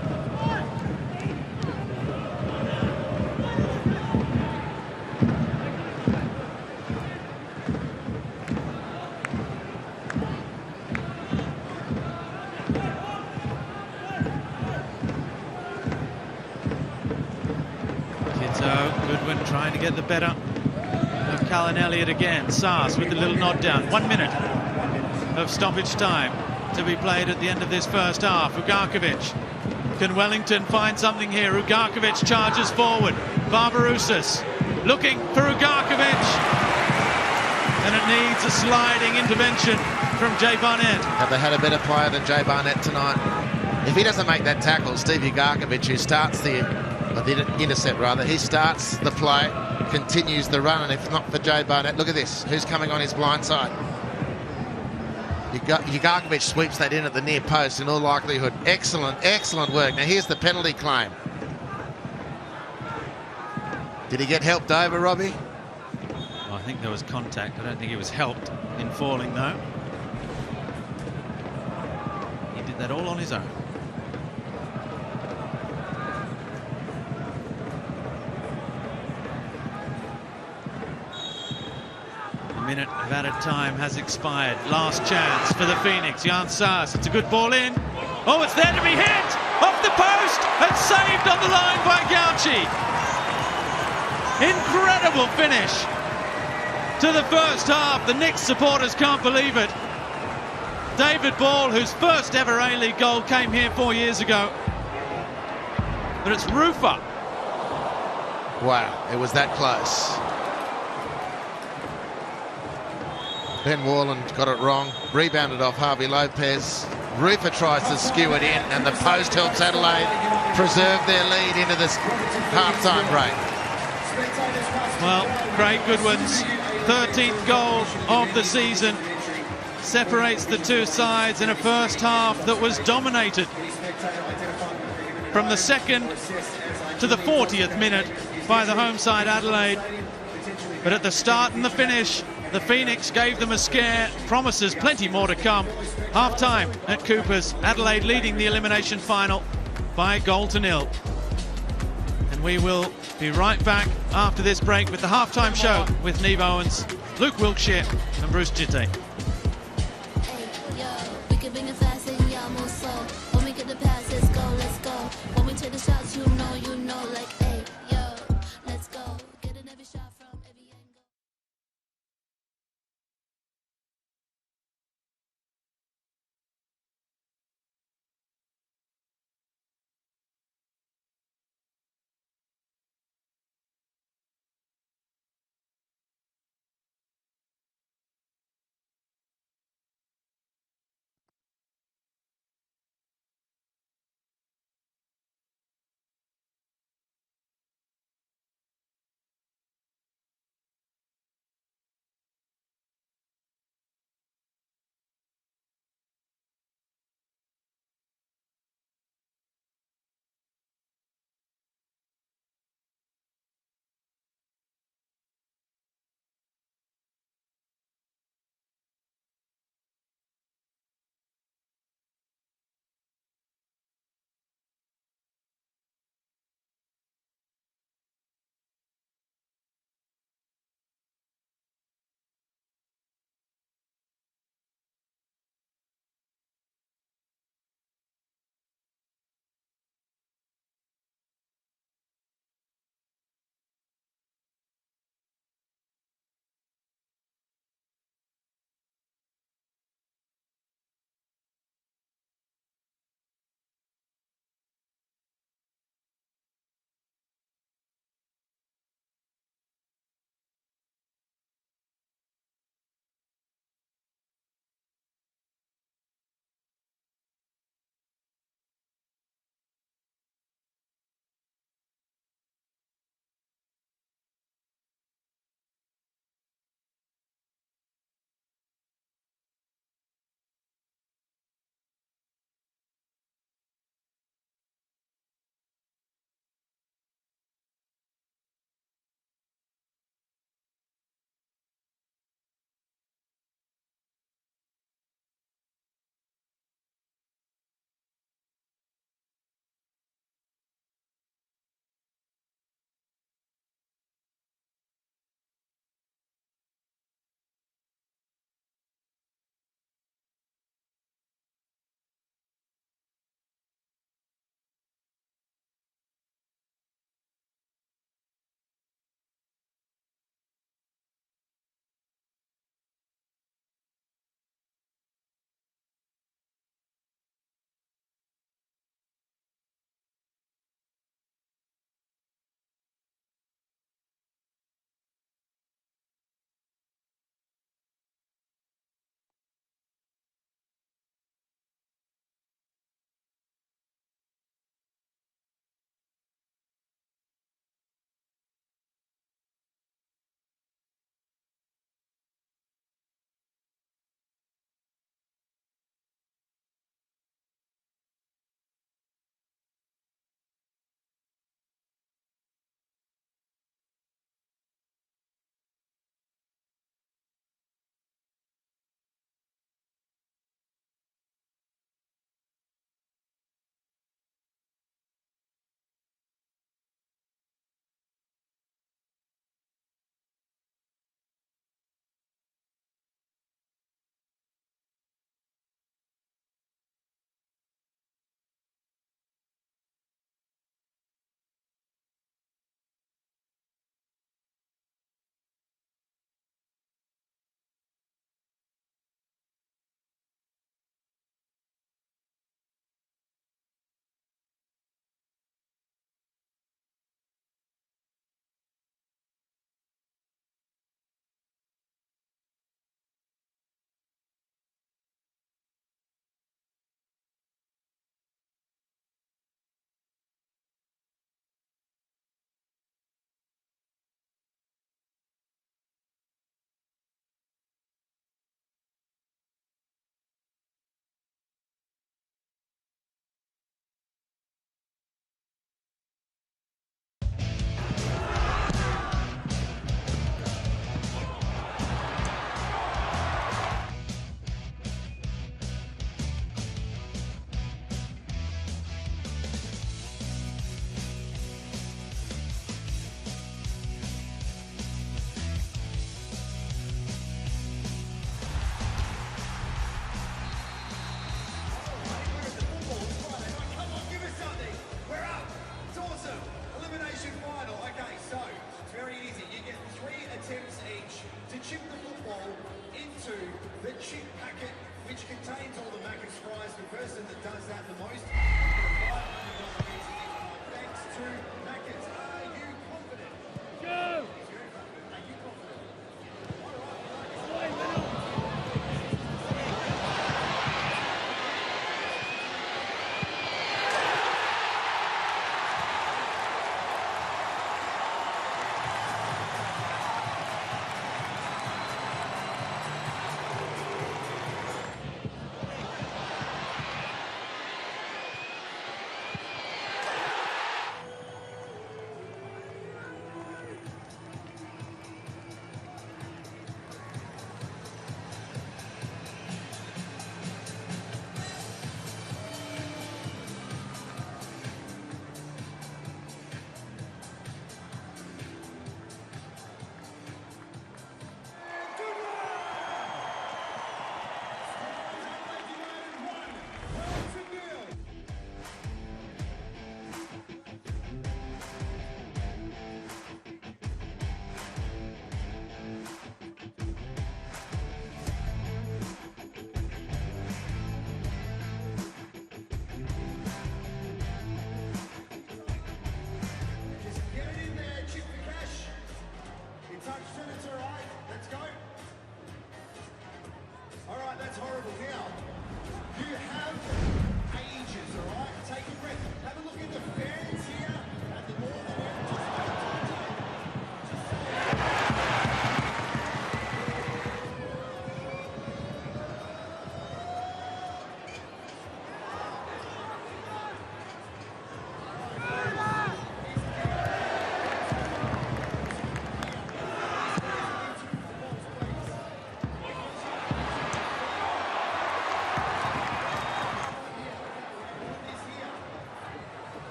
Goodwin trying to get the better of Callan Elliott again. Saas with the little nod down. 1 minute of stoppage time to be played at the end of this first half. Ugarkovic. Can Wellington find something here? Ugarkovic charges forward. Barbarouses looking for Ugarkovic. And it needs a sliding intervention from Jay Barnett. Have they had a better player than Jay Barnett tonight? If he doesn't make that tackle, Steve Ugarkovic, who starts the intercept rather, he starts the play, continues the run, and if not for Jay Barnett, look at this, who's coming on his blind side? Ugarkovic sweeps that in at the near post in all likelihood. Excellent work. Now here's the penalty claim. Did he get helped over, Robbie? Well, I think there was contact. I don't think he was helped in falling though. He did that all on his own. Minute of added time has expired. Last chance for the Phoenix. Jan Saas, it's a good ball in. Oh, it's there to be hit! Off the post and saved on the line by Gauci. Incredible finish to the first half. The Knicks supporters can't believe it. David Ball, whose first ever A-League goal came here 4 years ago. But it's Rufer. Wow, it was that close. Ben Warland got it wrong, rebounded off Harvey Lopez. Rufer tries to skew it in, and the post helps Adelaide preserve their lead into this half-time break. Well, Craig Goodwin's 13th goal of the season separates the two sides in a first half that was dominated from the second to the 40th minute by the home side Adelaide. But at the start and the finish, the Phoenix gave them a scare. Promises plenty more to come. Half-time at Coopers. Adelaide leading the elimination final by a goal to nil. And we will be right back after this break with the half-time show with Neve Owens, Luke Wilkshire and Bruce Jitte. to the chip packet, which contains all the Macca's fries. The person that does that the most, thanks to Macca's. Are you confident? Go! Are you confident? That's horrible. Now, you have ages, all right? Take a breath. Have a look at the fans here at the northern end.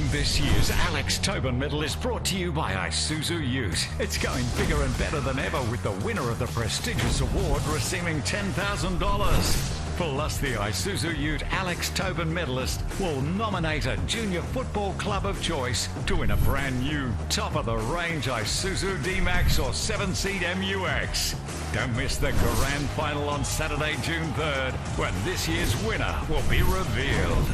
This year's Alex Tobin Medal is brought to you by Isuzu UTE. It's going bigger and better than ever with the winner of the prestigious award receiving $10,000. Plus, the Isuzu UTE Alex Tobin medalist will nominate a junior football club of choice to win a brand new, top-of-the-range Isuzu D-Max or 7-seat MUX. Don't miss the grand final on Saturday, June 3rd, when this year's winner will be revealed.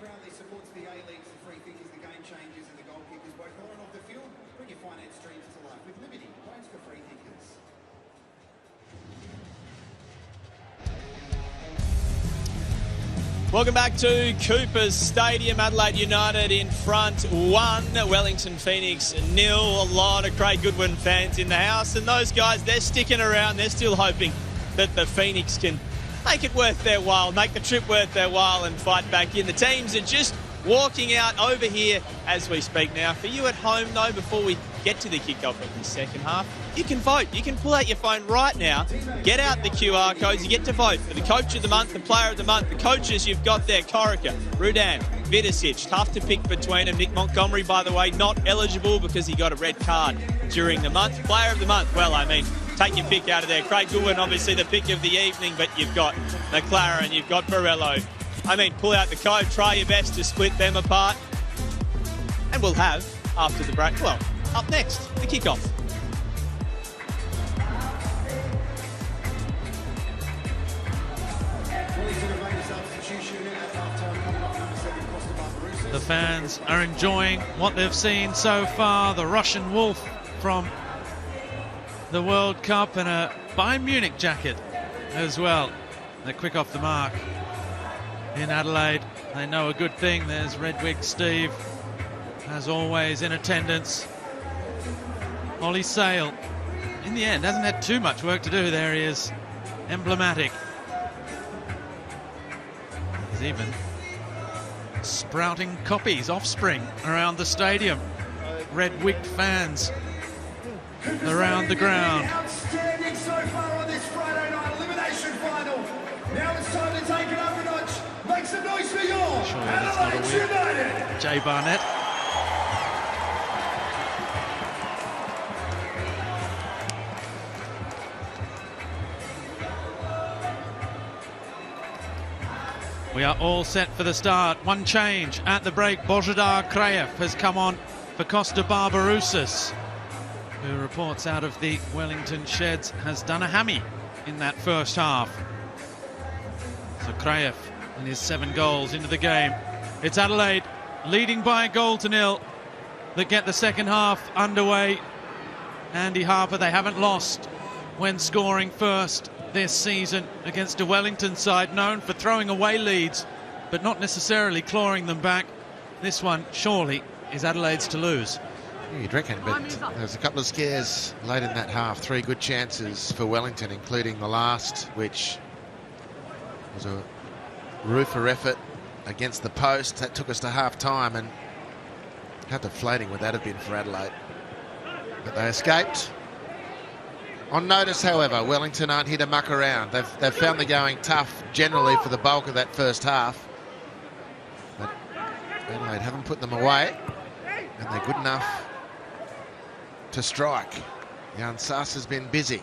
proudly supports the A-Leagues, the free kickers, the game changers and the goal kickers, both on and off the field. Bring your finance dreams to life with Liberty, loans for free kickers. Welcome back to Cooper's Stadium. Adelaide United in front 1, Wellington Phoenix 0. A lot of Craig Goodwin fans in the house, and those guys, they're sticking around. They're still hoping that the Phoenix can make it worth their while, make the trip worth their while and fight back in. The teams are just walking out over here as we speak now. For you at home, though, before we get to the kickoff of the second half, you can vote. You can pull out your phone right now, get out the QR codes, you get to vote for the Coach of the Month, the Player of the Month. The coaches you've got there, Corica, Rudan, Vidicic, tough to pick between them. Nick Montgomery, by the way, not eligible because he got a red card during the month. Player of the Month, well, I mean, take your pick out of there. Craig Goodwin, obviously the pick of the evening, but you've got McLaren, you've got Borello. I mean, pull out the code, try your best to split them apart. And we'll have, after the break, well, up next, the kickoff. The fans are enjoying what they've seen so far. The Russian Wolf from the World Cup and a Bayern Munich jacket as well. They're quick off the mark in Adelaide. They know a good thing. There's Redwig Steve, as always, in attendance. Ollie Sale, in the end, hasn't had too much work to do. There he is, emblematic. There's even sprouting copies, offspring, around the stadium. Red-wigged fans around the ground. Outstanding so far on this Friday night elimination final. Now it's time to take it up a notch. Make some noise for your Adelaide United. Jay Barnett. We are all set for the start. One change at the break. Božidar Krajev has come on for Costa Barbarouses, who reports out of the Wellington sheds has done a hammy in that first half. So Krajev and his 7 goals into the game. It's Adelaide leading by a goal to 0 that get the second half underway. Andy Harper, they haven't lost when scoring first this season against a Wellington side known for throwing away leads but not necessarily clawing them back. This one surely is Adelaide's to lose. You'd reckon, but there was a couple of scares late in that half. 3 good chances for Wellington, including the last, which was a roofer effort against the post. That took us to half-time, and how deflating would that have been for Adelaide? But they escaped. On notice, however, Wellington aren't here to muck around. They've found the going tough generally for the bulk of that first half. But Adelaide haven't put them away, and they're good enough to strike. Jan Sass has been busy.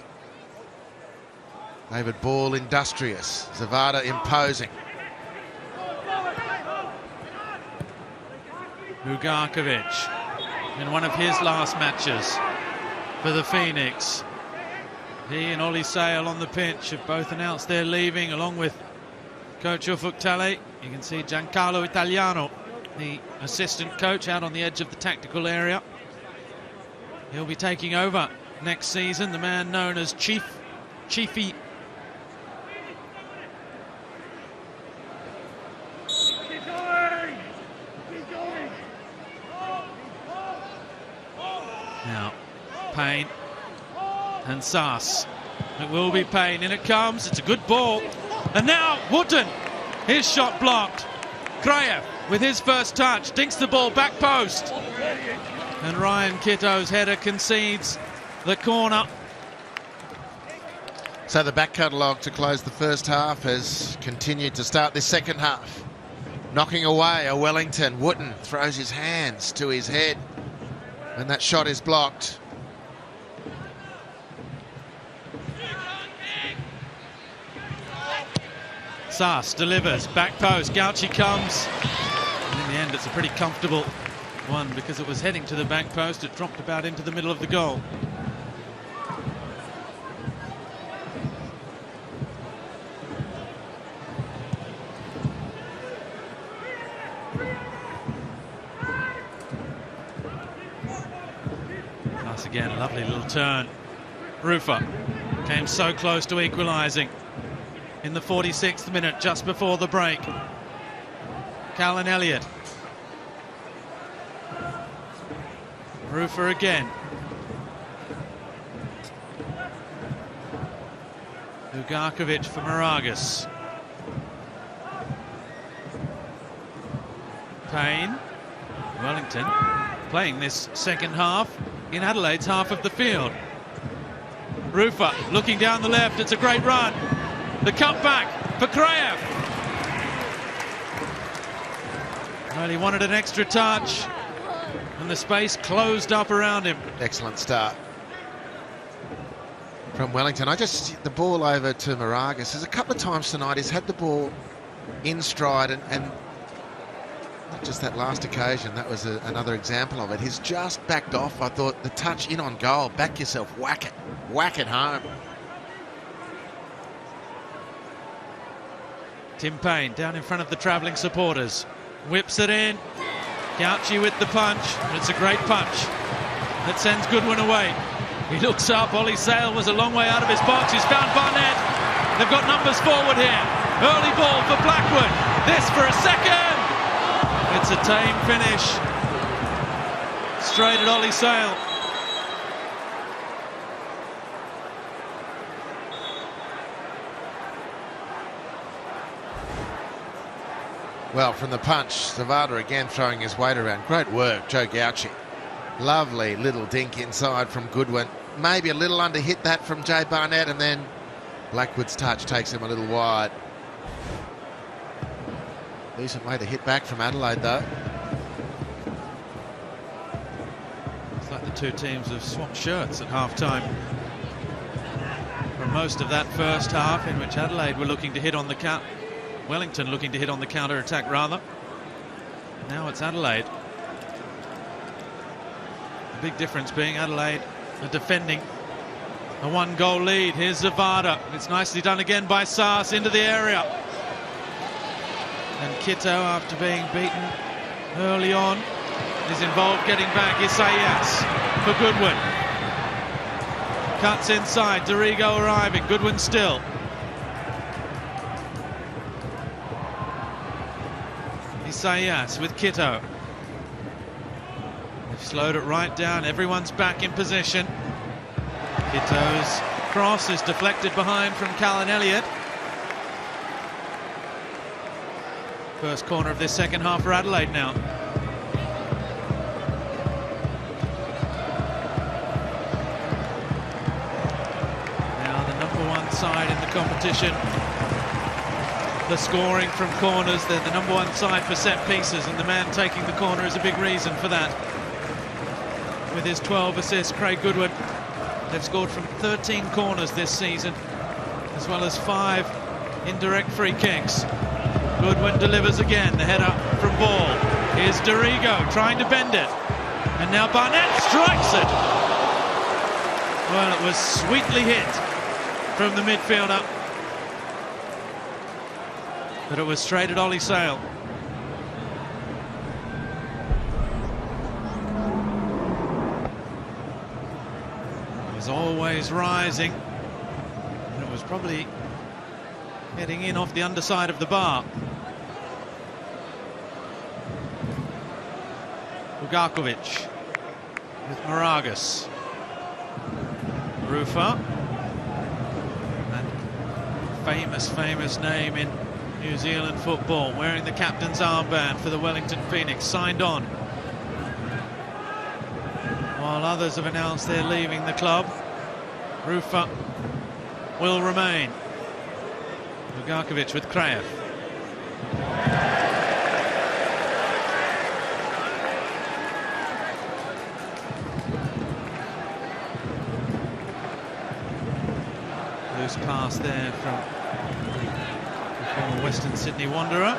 David Ball industrious. Zavada imposing. Ugarkovic in one of his last matches for the Phoenix. He and Ollie Sale on the pitch have both announced they're leaving, along with coach Ufuk Talay. You can see Giancarlo Italiano, the assistant coach, out on the edge of the tactical area. He'll be taking over next season, the man known as Chiefy. Now, Payne and Sass. It will be Payne. In it comes. It's a good ball. And now Wooten. His shot blocked. Krajev with his first touch. Dinks the ball back post. And Ryan Kitto's header concedes the corner. So the back catalogue to close the first half has continued to start this second half. Knocking away a Wellington. Wooten throws his hands to his head, and that shot is blocked. Sass delivers, back post, Gauci comes. And in the end, it's a pretty comfortable one because it was heading to the back post. It dropped about into the middle of the goal. again, lovely little turn. Rufer came so close to equalising in the 46th minute, just before the break. Callan Elliott. Rufer again. Ugarkovic for Moragas. Payne. Wellington playing this second half in Adelaide's half of the field. Rufer looking down the left. It's a great run. The cutback for Kraev. Well, he wanted an extra touch, and the space closed up around him. Excellent start from Wellington. The ball over to Moragas. There's a couple of times tonight he's had the ball in stride, and not just that last occasion, that was another example of it. He's just backed off. I thought the touch in on goal, back yourself, whack it home. Tim Payne down in front of the travelling supporters, whips it in. Gauci with the punch, and it's a great punch that sends Goodwin away. He looks up. Ollie Sale was a long way out of his box. He's found Barnett. They've got numbers forward here. Early ball for Blackwood. This for a second. It's a tame finish. Straight at Ollie Sale. Well, from the punch, Zavada again throwing his weight around. Great work, Joe Gauci. Lovely little dink inside from Goodwin. Maybe a little under hit that from Jay Barnett, and then Blackwood's touch takes him a little wide. Decent way to hit back from Adelaide, though. It's like the two teams have swapped shirts at half-time. For most of that first half, in which Adelaide were looking to hit on the count, Wellington looking to hit on the counter-attack rather. Now it's Adelaide. The big difference being Adelaide are defending a one-goal lead. Here's Zavada. It's nicely done again by Saas into the area. And Kito, after being beaten early on, is involved getting back. Isaias for Goodwin. Cuts inside. Dorigo arriving. Goodwin still. Isaias with Kito. They've slowed it right down. Everyone's back in position. Kito's cross is deflected behind from Callan Elliott. First corner of this second half for Adelaide now. Now the #1 side in the competition. The scoring from corners, they're the #1 side for set pieces, and the man taking the corner is a big reason for that. With his 12 assists, Craig Goodwin. They've scored from 13 corners this season, as well as 5 indirect free kicks. Goodwin delivers again, the header from Ball. Here's Dorigo trying to bend it, and now Barnett strikes it. Well, it was sweetly hit from the midfielder, but it was straight at Ollie Sale. It was always rising, and it was probably heading in off the underside of the bar. Ugarkovic with Moragas. Rufer. That famous name in New Zealand football, wearing the captain's armband for the Wellington Phoenix, signed on. While others have announced they're leaving the club, Rufer will remain. Ugarkovic with Kraev. Loose pass there from the former Western Sydney Wanderer.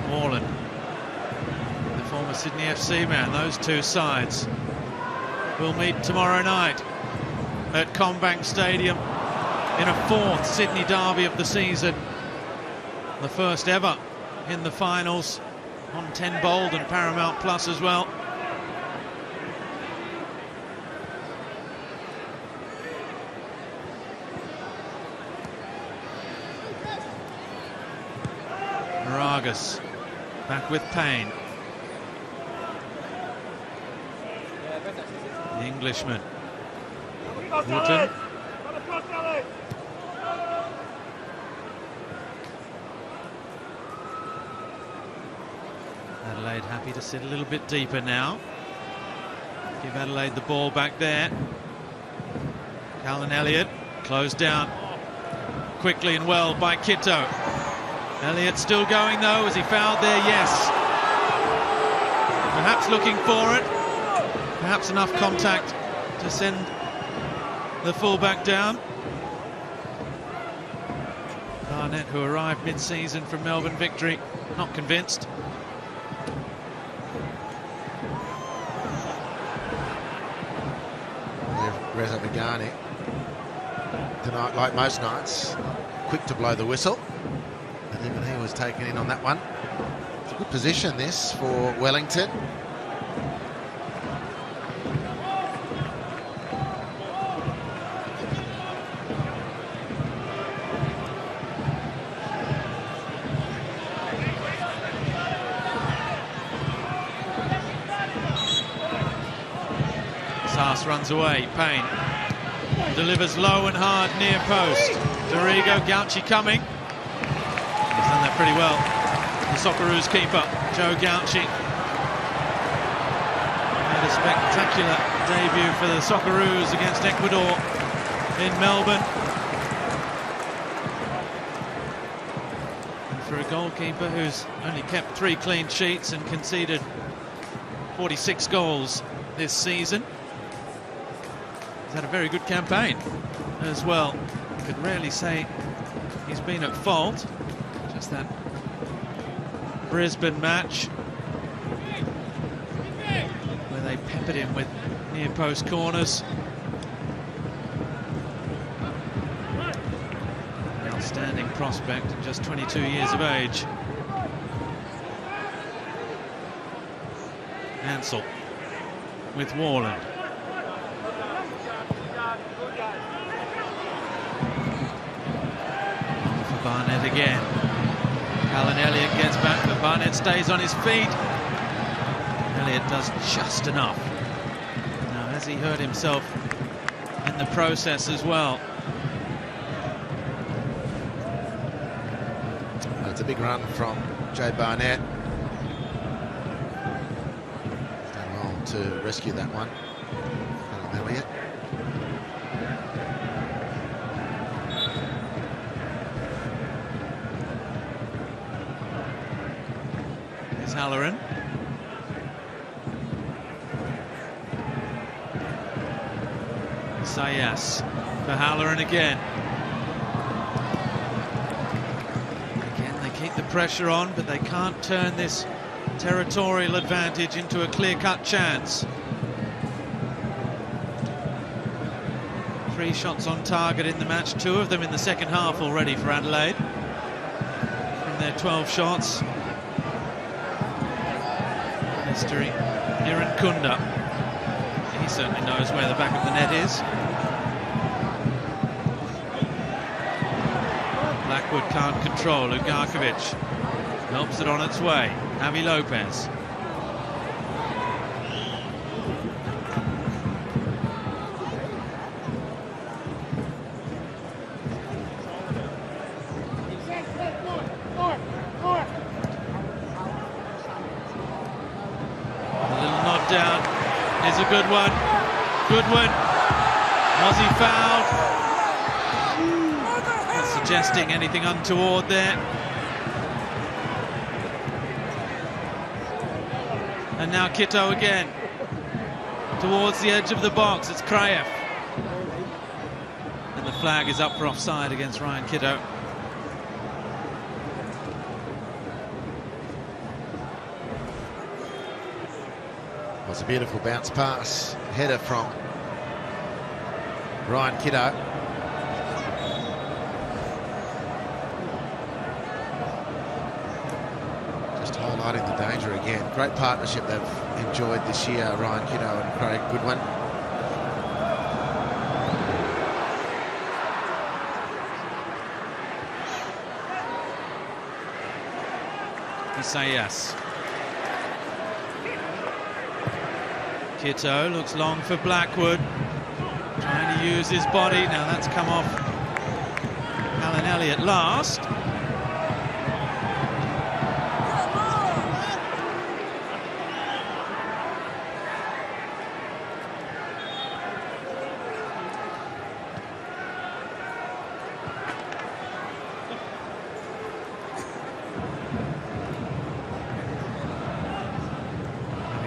Moreland, the former Sydney FC man. Those two sides will meet tomorrow night at Combank Stadium in a 4th Sydney derby of the season. The first ever in the finals on 10 Bold and Paramount Plus as well. Moragas back with Payne. The Englishman. Wooten. Adelaide happy to sit a little bit deeper now. Give Adelaide the ball back there. Callan Elliott closed down quickly and well by Kitto. Elliott still going though. Is he fouled there? Yes. Perhaps looking for it. Perhaps enough contact to send the fullback down. Barnett, who arrived mid-season from Melbourne Victory, not convinced. Reza Megani tonight, like most nights, quick to blow the whistle, and even he was taken in on that one. It's a good position this for Wellington. Sass runs away. Payne delivers low and hard near post. Dorigo, Gauci coming. He's done that pretty well. The Socceroos keeper, Joe Gauci, had a spectacular debut for the Socceroos against Ecuador in Melbourne. And for a goalkeeper who's only kept 3 clean sheets and conceded 46 goals this season, had a very good campaign as well. You could rarely say he's been at fault. Just that Brisbane match where they peppered him with near post corners. An outstanding prospect at just 22 years of age. Ansell with Warland. Barnett again. Callan Elliott gets back, but Barnett stays on his feet. Elliott does just enough. Now, has he hurt himself in the process as well? Well, it's a big run from Jay Barnett. Done well to rescue that one. Callan Elliott. Halloran. Sayas for Halloran again. Again, they keep the pressure on, but they can't turn this territorial advantage into a clear-cut chance. 3 shots on target in the match, 2 of them in the second half already for Adelaide. From their 12 shots. Mystery, Iran Kunda. He certainly knows where the back of the net is. Blackwood can't control. Ugarkovic helps it on its way. Avi Lopez. Down is a good one. Goodwin. Was he fouled? Not suggesting anything untoward there. And now Kitto again. Towards the edge of the box. It's Kraev. And the flag is up for offside against Ryan Kitto. It's a beautiful bounce pass, header from Ryan Kitto. Just hold highlighting the danger again. Great partnership they've enjoyed this year, Ryan Kiddo and Craig Goodwin. Isaias. Kito looks long for Blackwood. Trying to use his body. Now that's come off Alan Elliott last.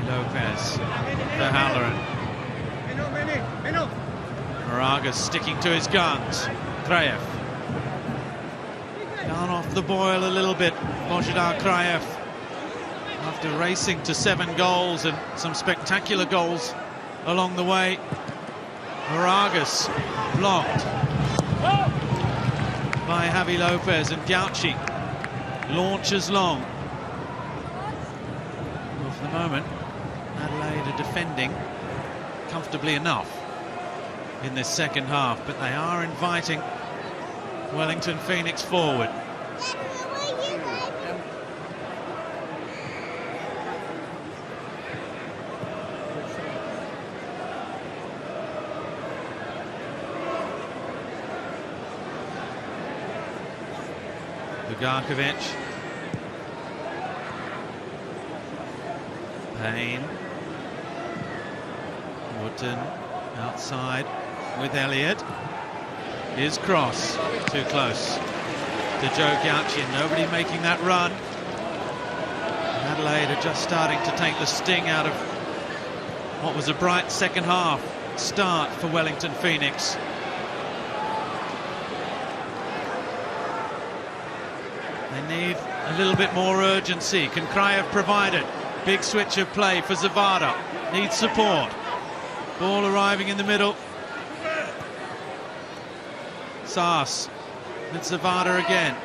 Lopez for Halloran. Moraga sticking to his guns. Kraev. Down off the boil a little bit. Božidar Kraev. After racing to 7 goals and some spectacular goals along the way. Moragas blocked by Javi Lopez, and Gauci launches long. Well, for the moment, Adelaide are defending comfortably enough in this second half, but they are inviting Wellington Phoenix forward. Lugarkovic. Payne. Wootton outside with Elliott. His cross too close to Joe Gauci, and nobody making that run. Adelaide are just starting to take the sting out of what was a bright second half start for Wellington Phoenix. They need a little bit more urgency. Can Kraev provide it? Big switch of play for Zavada. Needs support. Ball arriving in the middle. Saas with Zavada again.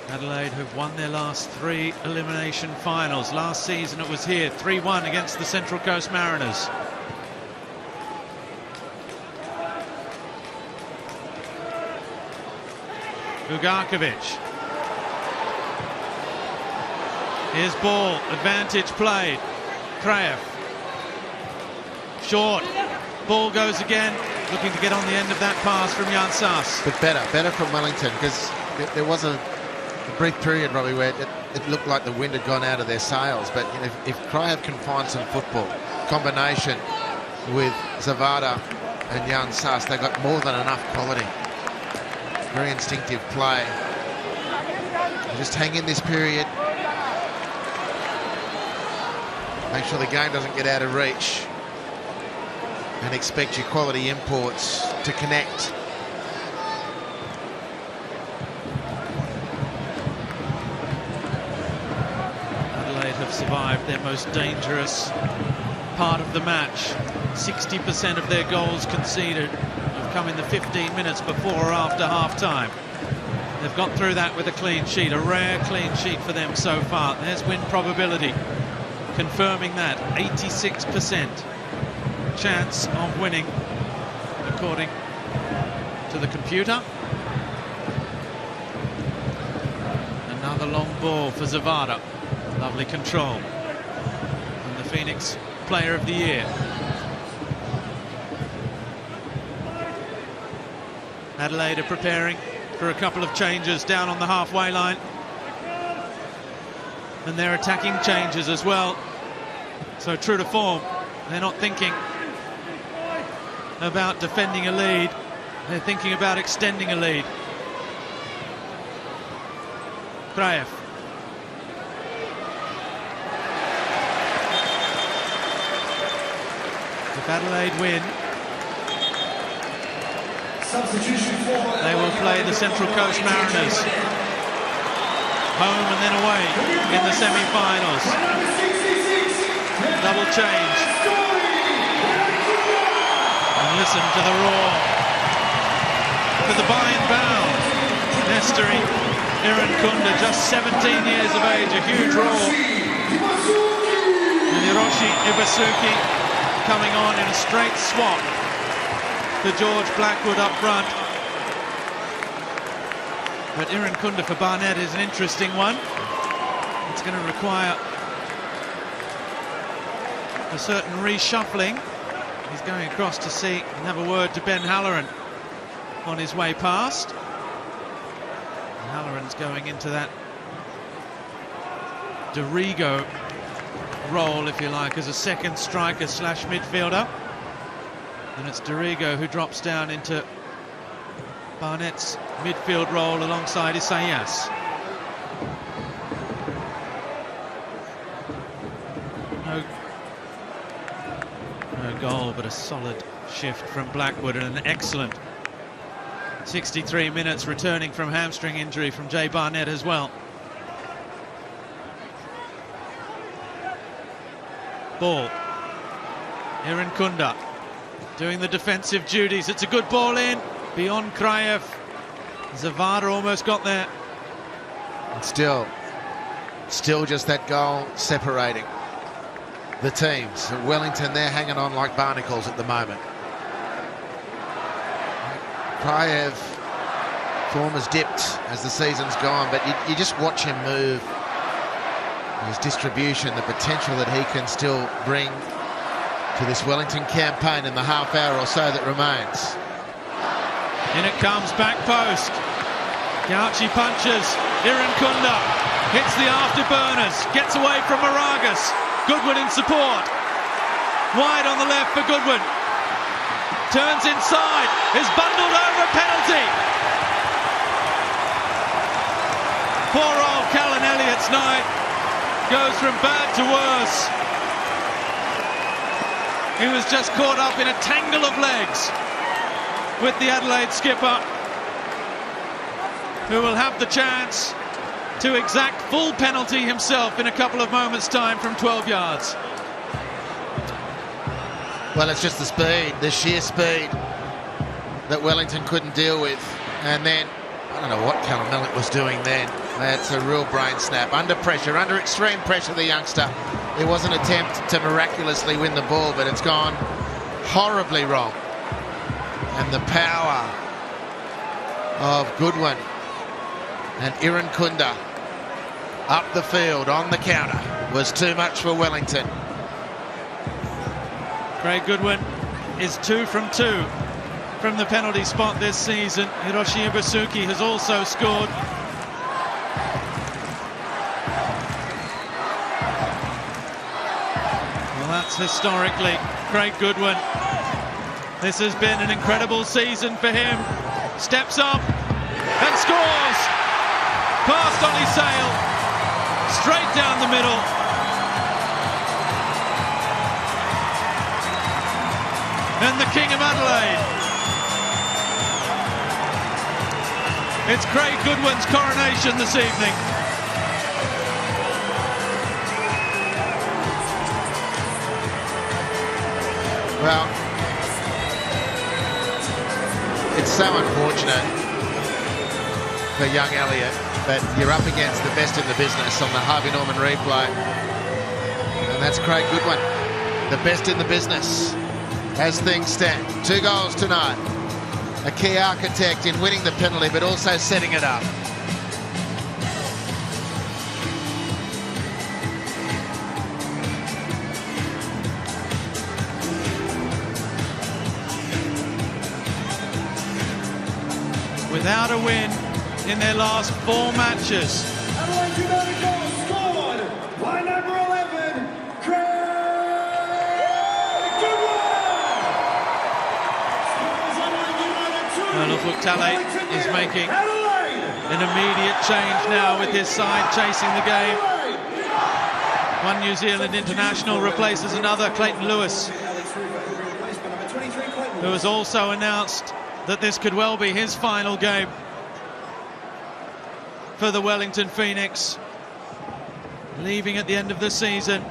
Adelaide have won their last 3 elimination finals. Last season it was here, 3-1 against the Central Coast Mariners. Lugarkovic. Here's ball, advantage played. Kraev. Short. Ball goes again, looking to get on the end of that pass from Jan Saas. But better from Wellington, because there was a brief period, Robbie, where it looked like the wind had gone out of their sails. But you know, if Kraev can find some football combination with Zavada and Jan Saas, they've got more than enough quality. Very instinctive play. They just hang in this period. Make sure the game doesn't get out of reach. And expect your quality imports to connect. Have survived their most dangerous part of the match. 60% of their goals conceded have come in the 15 minutes before or after half-time. They've got through that with a clean sheet, a rare clean sheet for them so far. There's win probability, confirming that. 86% chance of winning, according to the computer. Another long ball for Zavada. Lovely control. And the Phoenix Player of the Year. Adelaide are preparing for a couple of changes down on the halfway line. And they're attacking changes as well. So true to form, they're not thinking about defending a lead. They're thinking about extending a lead. Kraev. If Adelaide win, they will play the Central Coast Mariners home and then away in the semi-finals. Double change. And listen to the roar. For the by and bound, Nesteri Irankunda, just 17 years of age, a huge roar. And Hiroshi Ibasuki coming on in a straight swap to George Blackwood up front. But Irankunda for Barnett is an interesting one. It's going to require a certain reshuffling. He's going across to see and have a word to Ben Halloran on his way past. And Halloran's going into that Dorigo role, if you like, as a second striker slash midfielder. And it's Dorigo who drops down into Barnett's midfield role alongside Isaias. No goal, but a solid shift from Blackwood and an excellent 63 minutes returning from hamstring injury from Jay Barnett as well. Ball. Irankunda doing the defensive duties. It's a good ball in. Beyond Kraev. Zavada almost got there. And still just that goal separating the teams. Wellington, they're hanging on like barnacles at the moment. Kraev, form has dipped as the season's gone, but you just watch him move. His distribution, the potential that he can still bring to this Wellington campaign in the half hour or so that remains. In it comes, back post. Gauchi punches. Irankunda hits the afterburners, gets away from Moragas. Goodwin in support. Wide on the left for Goodwin. Turns inside, is bundled over, penalty. Poor old Callan Elliott's night goes from bad to worse. He was just caught up in a tangle of legs with the Adelaide skipper, who will have the chance to exact full penalty himself in a couple of moments' time from 12 yards. Well, it's just the speed, the sheer speed that Wellington couldn't deal with. And then, I don't know what Callum Elliott was doing then. That's a real brain snap. Under pressure, under extreme pressure, the youngster. It was an attempt to miraculously win the ball, but it's gone horribly wrong. And the power of Goodwin and Irankunda up the field on the counter was too much for Wellington. Craig Goodwin is 2 from 2 from the penalty spot this season. Hiroshi Ibasuki has also scored. Well, that's historically Craig Goodwin. This has been an incredible season for him. Steps up and scores. Past Ollie Sale, straight down the middle. And the King of Adelaide. It's Craig Goodwin's coronation this evening. Well, it's so unfortunate for young Elliott, but you're up against the best in the business on the Harvey Norman replay. And that's Craig Goodwin, the best in the business as things stand. 2 goals tonight. A key architect in winning the penalty, but also setting it up. Without a win in their last 4 matches. Adelaide United goal scored by number 11, Craig Goodwin. Lufuk-Talay is making an immediate change now with his side chasing the game. One New Zealand international replaces another, Clayton Lewis, who has also announced that this could well be his final game. for the Wellington Phoenix, leaving at the end of the season.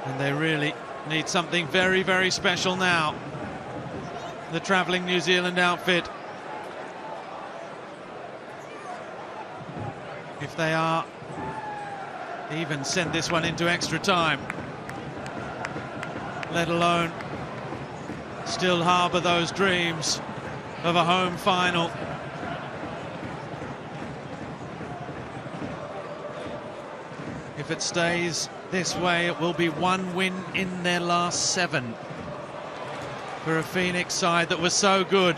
And they really need something very, very special now, the travelling New Zealand outfit, if they are even send this one into extra time, let alone still harbour those dreams of a home final. If it stays this way, it will be one win in their last 7 for a Phoenix side that was so good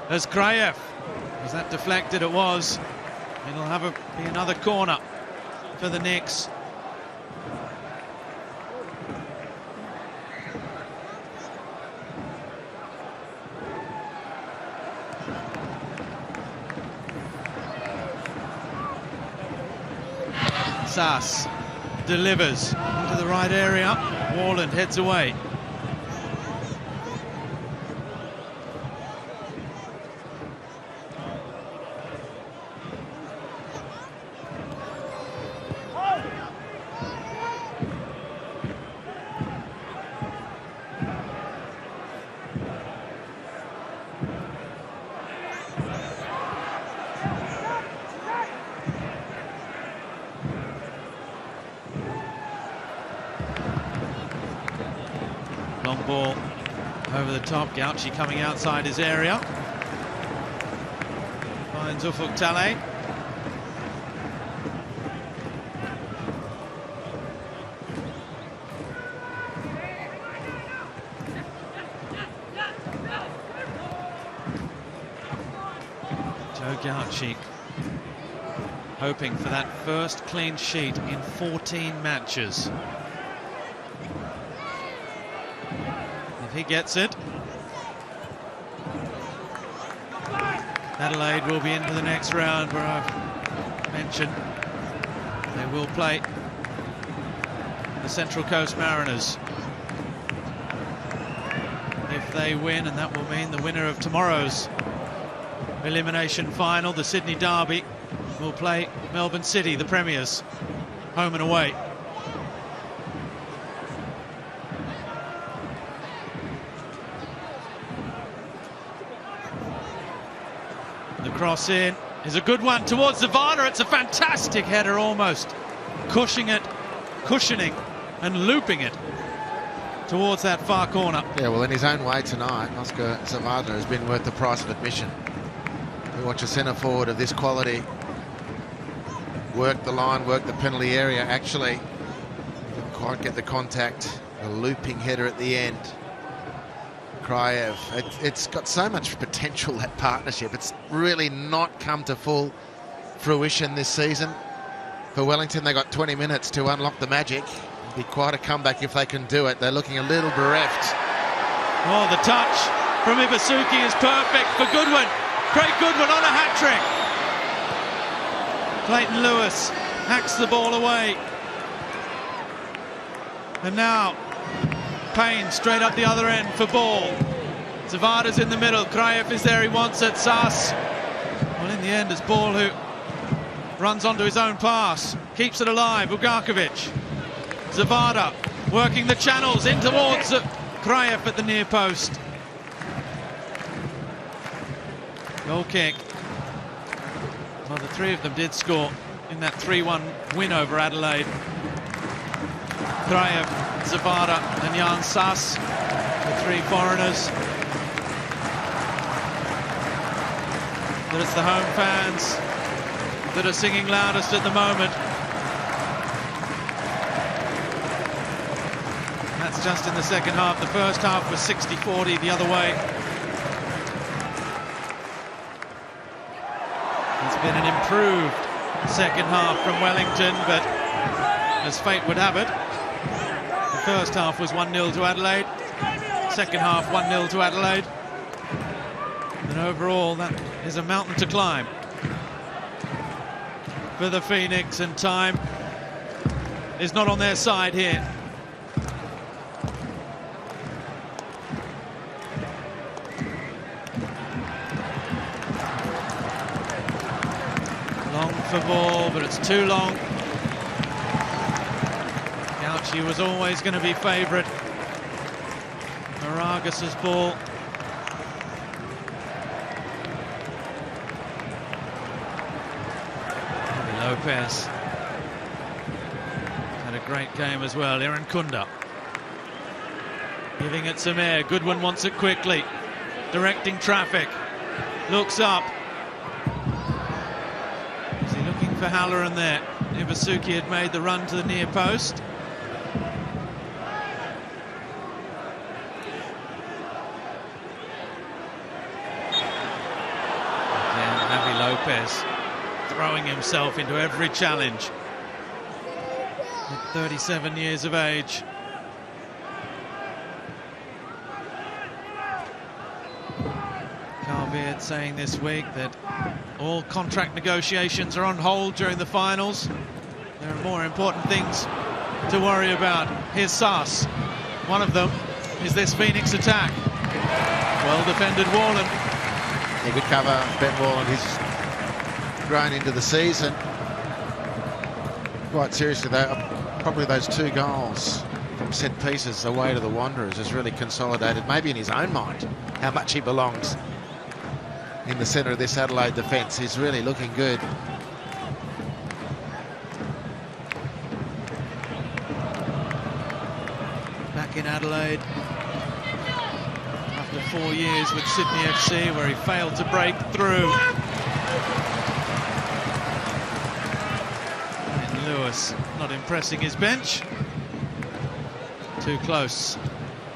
as Kraev. Was that deflected? It was. It'll be another corner for the Knicks. Sass delivers into the right area. Warland heads away. Long ball over the top. Gauchi coming outside his area. Finds Ufuk Talay. Joe Gauchi hoping for that first clean sheet in 14 matches. If he gets it, Adelaide will be into the next round, where I've mentioned they will play the Central Coast Mariners. If they win, and that will mean the winner of tomorrow's elimination final, the Sydney Derby, will play Melbourne City, the Premiers, home and away. The cross in is a good one towards Zavada. It's a fantastic header, almost cushioning and looping it towards that far corner. Yeah, well, in his own way tonight, Oscar Zavada has been worth the price of admission. We watch a centre forward of this quality work the line, work the penalty area. Actually, didn't quite get the contact. A looping header at the end. Kraev, it's got so much potential, that partnership. It's really not come to full fruition this season. For Wellington, they got 20 minutes to unlock the magic. It'll be quite a comeback if they can do it. They're looking a little bereft. Oh, the touch from Ibasuki is perfect for Goodwin. Craig Goodwin on a hat-trick. Clayton Lewis hacks the ball away. And now Payne straight up the other end for ball. Zavada's in the middle. Kraev is there, he wants it. Sass, well, in the end, it's Ball who runs onto his own pass, keeps it alive. Ugarkovic. Zavada working the channels in towards Kraev at the near post. Goal kick. Well, the three of them did score in that 3-1 win over Adelaide. Kraev, Zavada and Jan Sass, the three foreigners. But it's the home fans that are singing loudest at the moment. That's just in the second half. The first half was 60-40 the other way. It's been an improved second half from Wellington, but as fate would have it, the first half was 1-0 to Adelaide, second half 1-0 to Adelaide, and overall that is a mountain to climb for the Phoenix, and time is not on their side here. for ball, but it's too long. Gauci was always going to be favourite. Moragas's ball. Lopez had a great game as well. Aaron Kunda giving it some air. Goodwin wants it quickly, directing traffic, looks up. Is he looking for Halloran there? Iwasuki had made the run to the near post. Again, Javi Lopez throwing himself into every challenge at 37 years of age. Carl Beard saying this week that all contract negotiations are on hold during the finals. There are more important things to worry about. Here's Sass. One of them is this Phoenix attack. Well defended Wallen. Yeah, good cover, Ben Wallen. He's grown into the season. Quite seriously though, probably those 2 goals from set pieces away to the Wanderers has really consolidated, maybe in his own mind, how much he belongs in the centre of this Adelaide defence. He's really looking good. Back in Adelaide after 4 years with Sydney FC, where he failed to break through. And Lewis not impressing his bench. Too close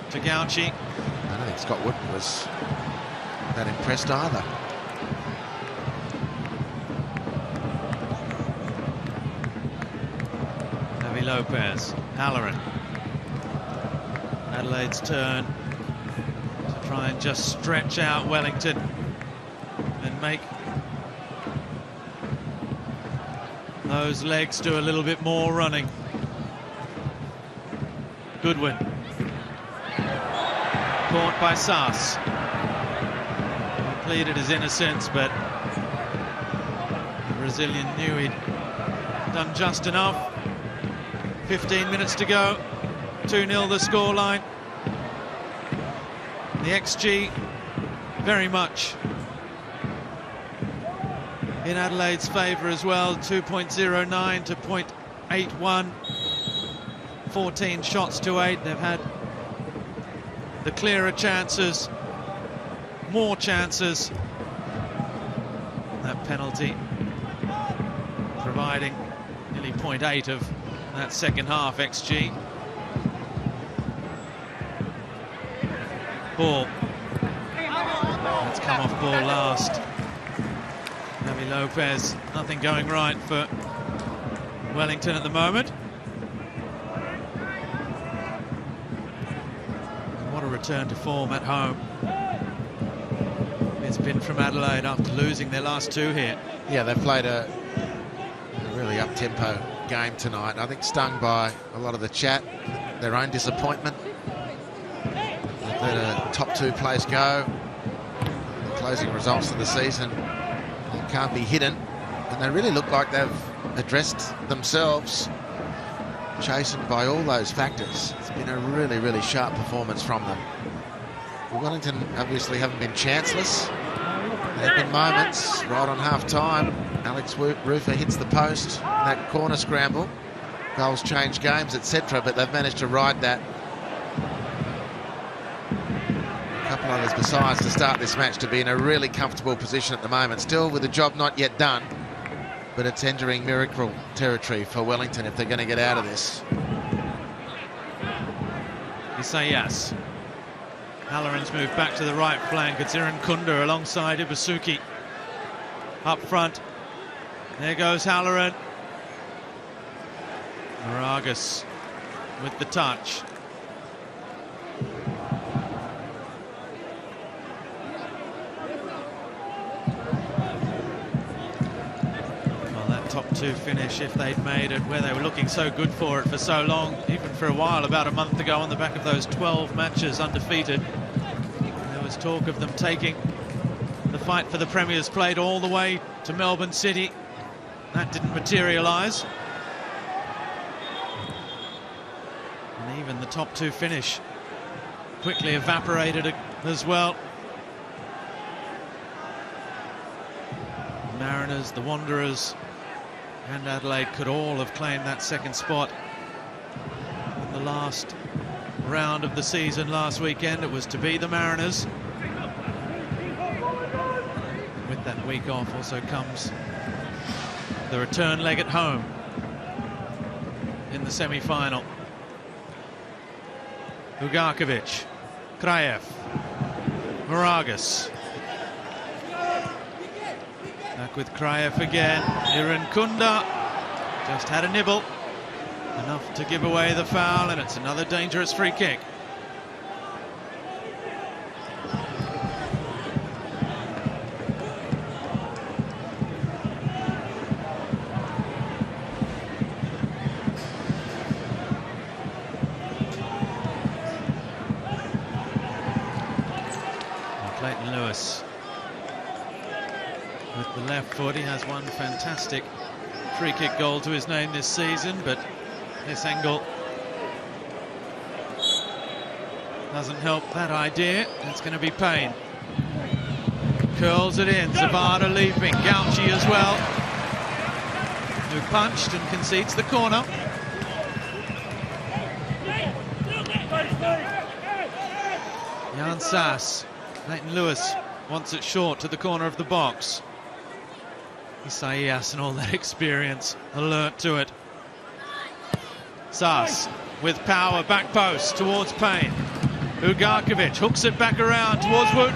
to Gauci. I don't think Scott Wood was that impressed either. Javi Lopez, Halloran. Adelaide's turn to try and just stretch out Wellington and make those legs do a little bit more running. Goodwin. Caught by Sass. He pleaded his innocence, but the Brazilian knew he'd done just enough. 15 minutes to go. 2-0 the scoreline. The XG very much in Adelaide's favour as well. 2.09 to 0.81. 14 shots to 8. They've had the clearer chances, more chances. That penalty providing nearly 0.8 of that second half XG. Ball. Let's come off ball last. Javi Lopez, nothing going right for Wellington at the moment. And what a return to form at home it's been from Adelaide after losing their last 2 here. Yeah, they played a really up-tempo game tonight. I think stung by a lot of the chat, their own disappointment. They've let a top 2 place go. The closing results of the season can't be hidden, and they really look like they've addressed themselves, chastened by all those factors. It's been a really, really sharp performance from them. Wellington obviously haven't been chanceless. There have been moments right on half-time. Alex Rufer hits the post in that corner scramble. Goals change games, etc., but they've managed to ride that. A couple others besides to start this match to be in a really comfortable position at the moment. Still with the job not yet done, but it's entering miracle territory for Wellington if they're going to get out of this. You say yes. Halloran's moved back to the right flank. It's Aaron Kunda alongside Iwasuki. Up front. There goes Halloran. Moragas with the touch. Well, that top 2 finish, if they'd made it where they were looking so good for it for so long, even for a while, about a month ago, on the back of those 12 matches undefeated, there was talk of them taking the fight for the Premier's Plate all the way to Melbourne City. That didn't materialise. And even the top two finish quickly evaporated as well. The Mariners, the Wanderers and Adelaide could all have claimed that second spot in the last round of the season last weekend. It was to be the Mariners. With that week off also comes the return leg at home in the semi-final. Ugarkovic, Kraev, Moragas. Back with Kraev again. Irankunda just had a nibble. Enough to give away the foul, and it's another dangerous free kick. With the left foot, he has one fantastic free kick goal to his name this season, but this angle doesn't help that idea. It's going to be Payne. Curls it in, Zavada leaping, Gauchi as well, who punched and concedes the corner. Jan Sass, Nathan Lewis wants it short to the corner of the box. Isaias and all that experience, alert to it. Sass with power, back post towards Payne. Ugarkovic hooks it back around towards Wooten.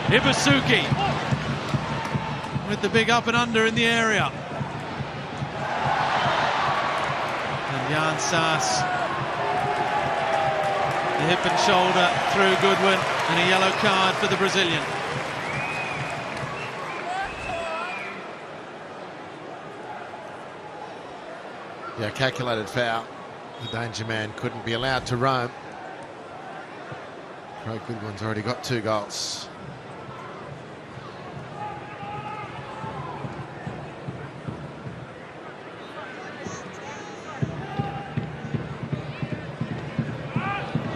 Ibasuki with the big up and under in the area. And Jan Sass, the hip and shoulder through Goodwin, and a yellow card for the Brazilian. Yeah, calculated foul. The danger man couldn't be allowed to roam. Craig Goodwin's already got 2 goals.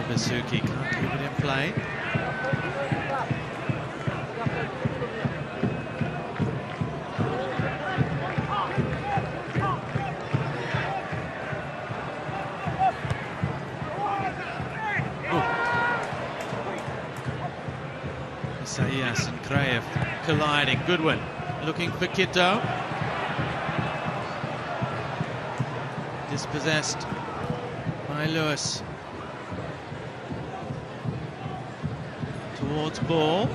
Ibasuki can't keep it in play. Isaias and Kraev colliding. Goodwin looking for Kito. Dispossessed by Lewis. Towards ball.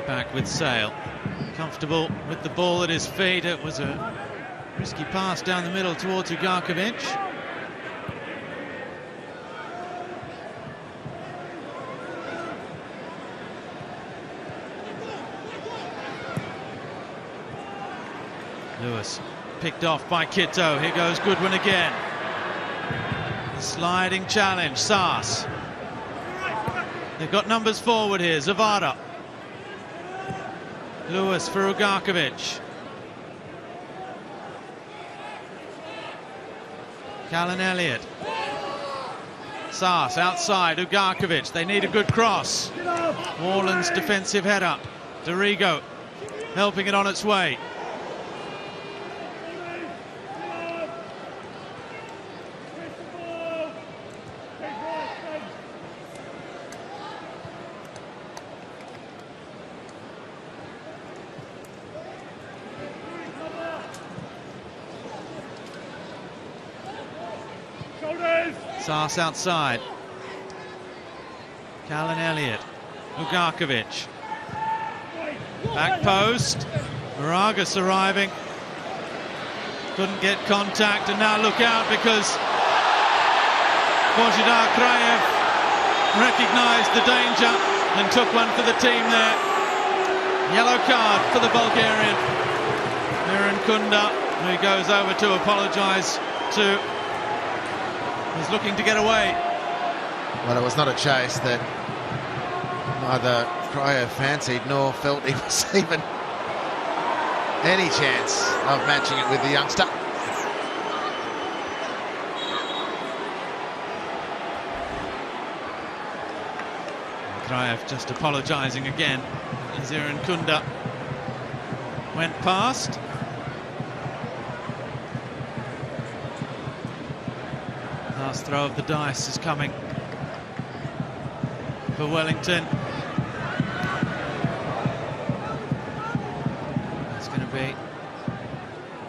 Back with Sale, comfortable with the ball at his feet. It was a risky pass down the middle towards Ugarkovic. Lewis picked off by Kito. Here goes Goodwin again. Sliding challenge, Sass. They've got numbers forward here. Zavada. Lewis for Ugarkovic. Callan Elliott. Sass outside, Ugarkovic. They need a good cross. Warland's defensive header. Dorigo helping it on its way. Sass outside. Callan Elliott. Ugarkovic. Back post. Moragas arriving. Couldn't get contact, and now look out because Božidar Krajev recognised the danger and took one for the team there. Yellow card for the Bulgarian. Miran Kunda, who goes over to apologise to, is looking to get away. Well, it was not a chase that neither Krajev fancied nor felt he was even any chance of matching it with the youngster. Krajev just apologising again as Miran Kunda went past. Last throw of the dice is coming for Wellington. It's going to be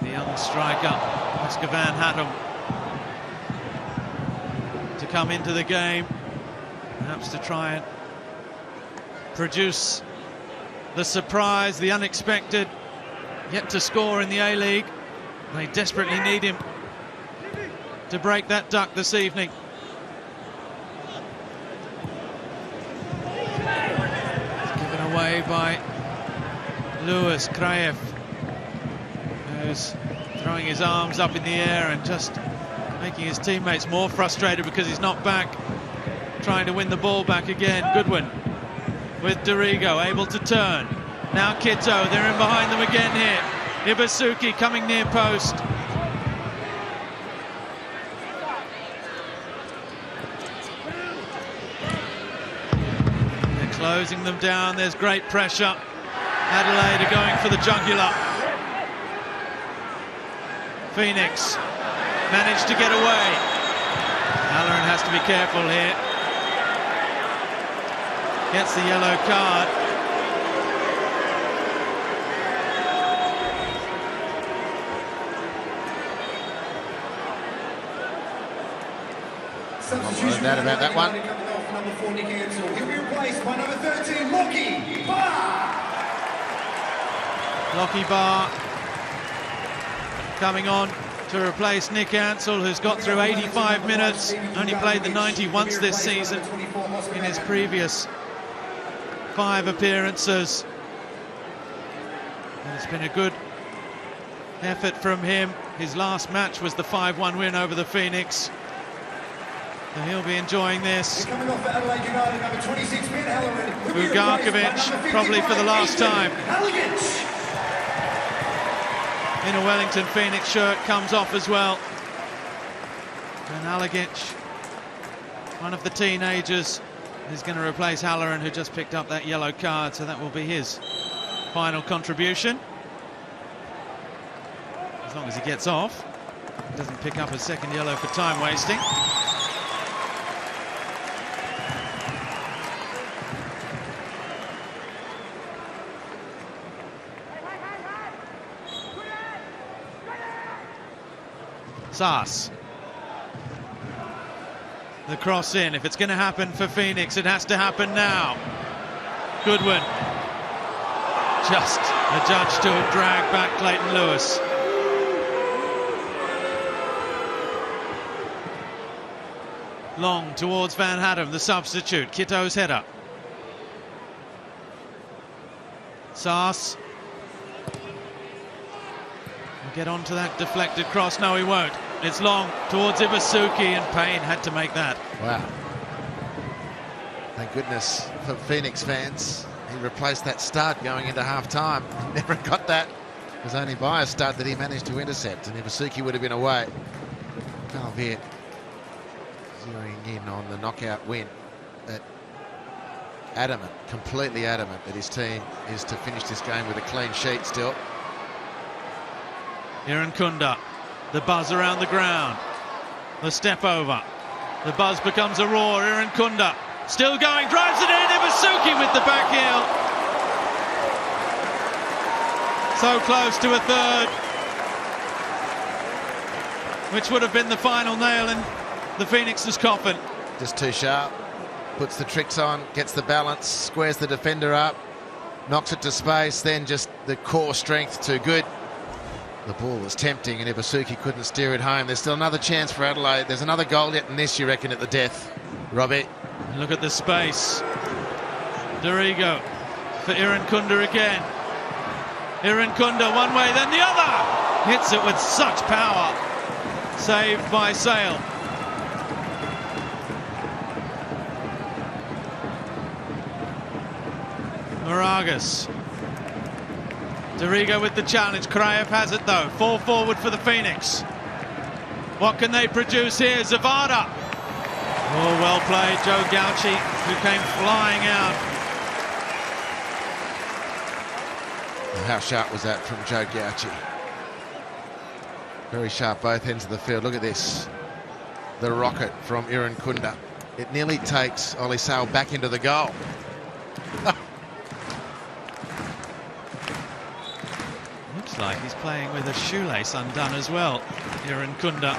the young striker, Oscar Van Hattem, to come into the game, perhaps to try and produce the surprise, the unexpected, yet to score in the A-League. They desperately need him to break that duck this evening. It's given away by Lewis Krajev, who's throwing his arms up in the air and just making his teammates more frustrated because he's not back, trying to win the ball back again. Goodwin with Dorigo, able to turn. Now Kito, they're in behind them again here. Ibasuki coming near post. They're closing them down, there's great pressure. Adelaide are going for the jugular. Phoenix managed to get away. Halloran has to be careful here. Gets the yellow card. No doubt about that one. Number 4, Nick Ansell. He'll be replaced by number 13, Lockie Barr. Lockie Barr coming on to replace Nick Ansell, who's got through 85 minutes, only played the 90 once this season in his previous 5 appearances. And it's been a good effort from him. His last match was the 5-1 win over the Phoenix. So he'll be enjoying this. Ugarkovic, probably for the last time. In a Wellington Phoenix shirt, comes off as well. And Alagic, one of the teenagers, is going to replace Halloran, who just picked up that yellow card, so that will be his final contribution. As long as he gets off, he doesn't pick up a second yellow for time wasting. Saas. The cross in. If it's going to happen for Phoenix, it has to happen now. Goodwin. Just a judge to have dragged back Clayton Lewis. Long towards Van Hattem, the substitute. Kito's header. Saas. Will get onto that deflected cross. No, he won't. It's long towards Ibasuki, and Payne had to make that. Wow. Thank goodness for Phoenix fans. He replaced that start going into half-time. Never got that. It was only by a start that he managed to intercept, and Ibasuki would have been away. Calvier zeroing in on the knockout win. But adamant, completely adamant that his team is to finish this game with a clean sheet still. Miran Kunda, the buzz around the ground, the step over, the buzz becomes a roar. Miran Kunda still going, drives it in. Ibasuki with the back heel, so close to a third, which would have been the final nail in the Phoenix's coffin. Just too sharp, puts the tricks on, gets the balance, squares the defender up, knocks it to space, then just the core strength too good. The ball was tempting and Ibusuki couldn't steer it home. There's still another chance for Adelaide. There's another goal yet in this, you reckon, at the death, Robbie? Look at the space. Dorigo for Irankunda again. Irankunda one way, then the other. Hits it with such power. Saved by Sale. Moragas. Dorigo with the challenge. Kraev has it though. Fall forward for the Phoenix. What can they produce here? Zavada. Oh, well played. Joe Gauci, who came flying out. How sharp was that from Joe Gauci? Very sharp both ends of the field. Look at this. The rocket from Irankunda. It nearly takes Ollie Sale back into the goal. Looks like he's playing with a shoelace undone as well. Irankunda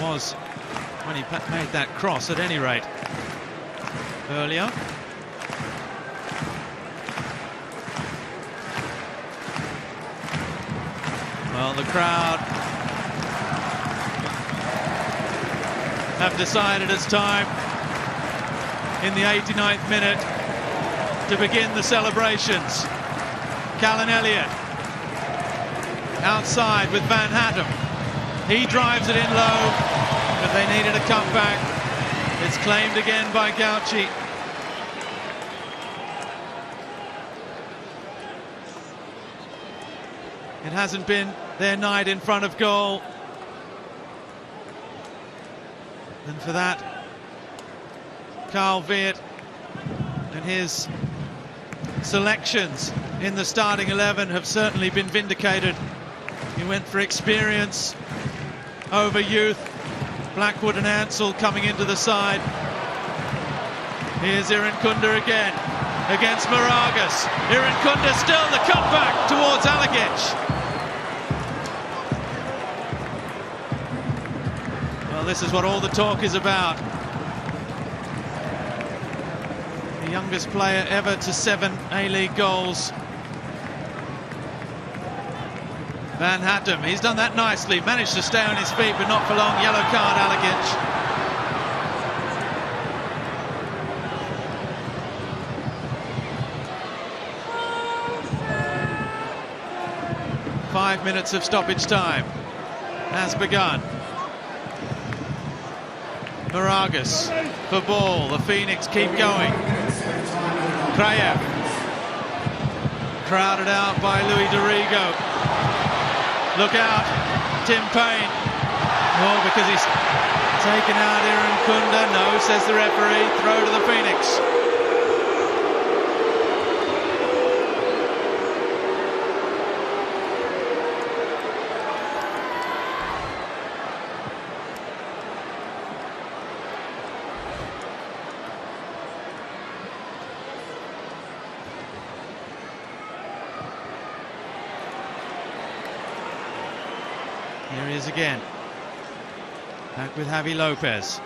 was when he made that cross at any rate earlier. Well, the crowd have decided it's time in the 89th minute to begin the celebrations. Callan Elliott outside with Van Hattem. He drives it in low, but they needed a comeback. It's claimed again by Gauci. It hasn't been their night in front of goal. And for that, Carl Veert and his selections in the starting 11 have certainly been vindicated. He went for experience over youth. Blackwood and Ansell coming into the side. Here's Irankunda again against Moragas. Irankunda still the comeback towards Alagic. Well, this is what all the talk is about. The youngest player ever to 7 A-League goals. Van Hattem, he's done that nicely, managed to stay on his feet, but not for long. Yellow card, Alagic. Five minutes of stoppage time has begun. Moragas for ball, the Phoenix keep going. Kraev, crowded out by Louis Dorigo. Look out, Tim Payne. Oh, because he's taken out Irankunda. No, says the referee. Throw to the Phoenix. Here he is again. Back with Javi Lopez.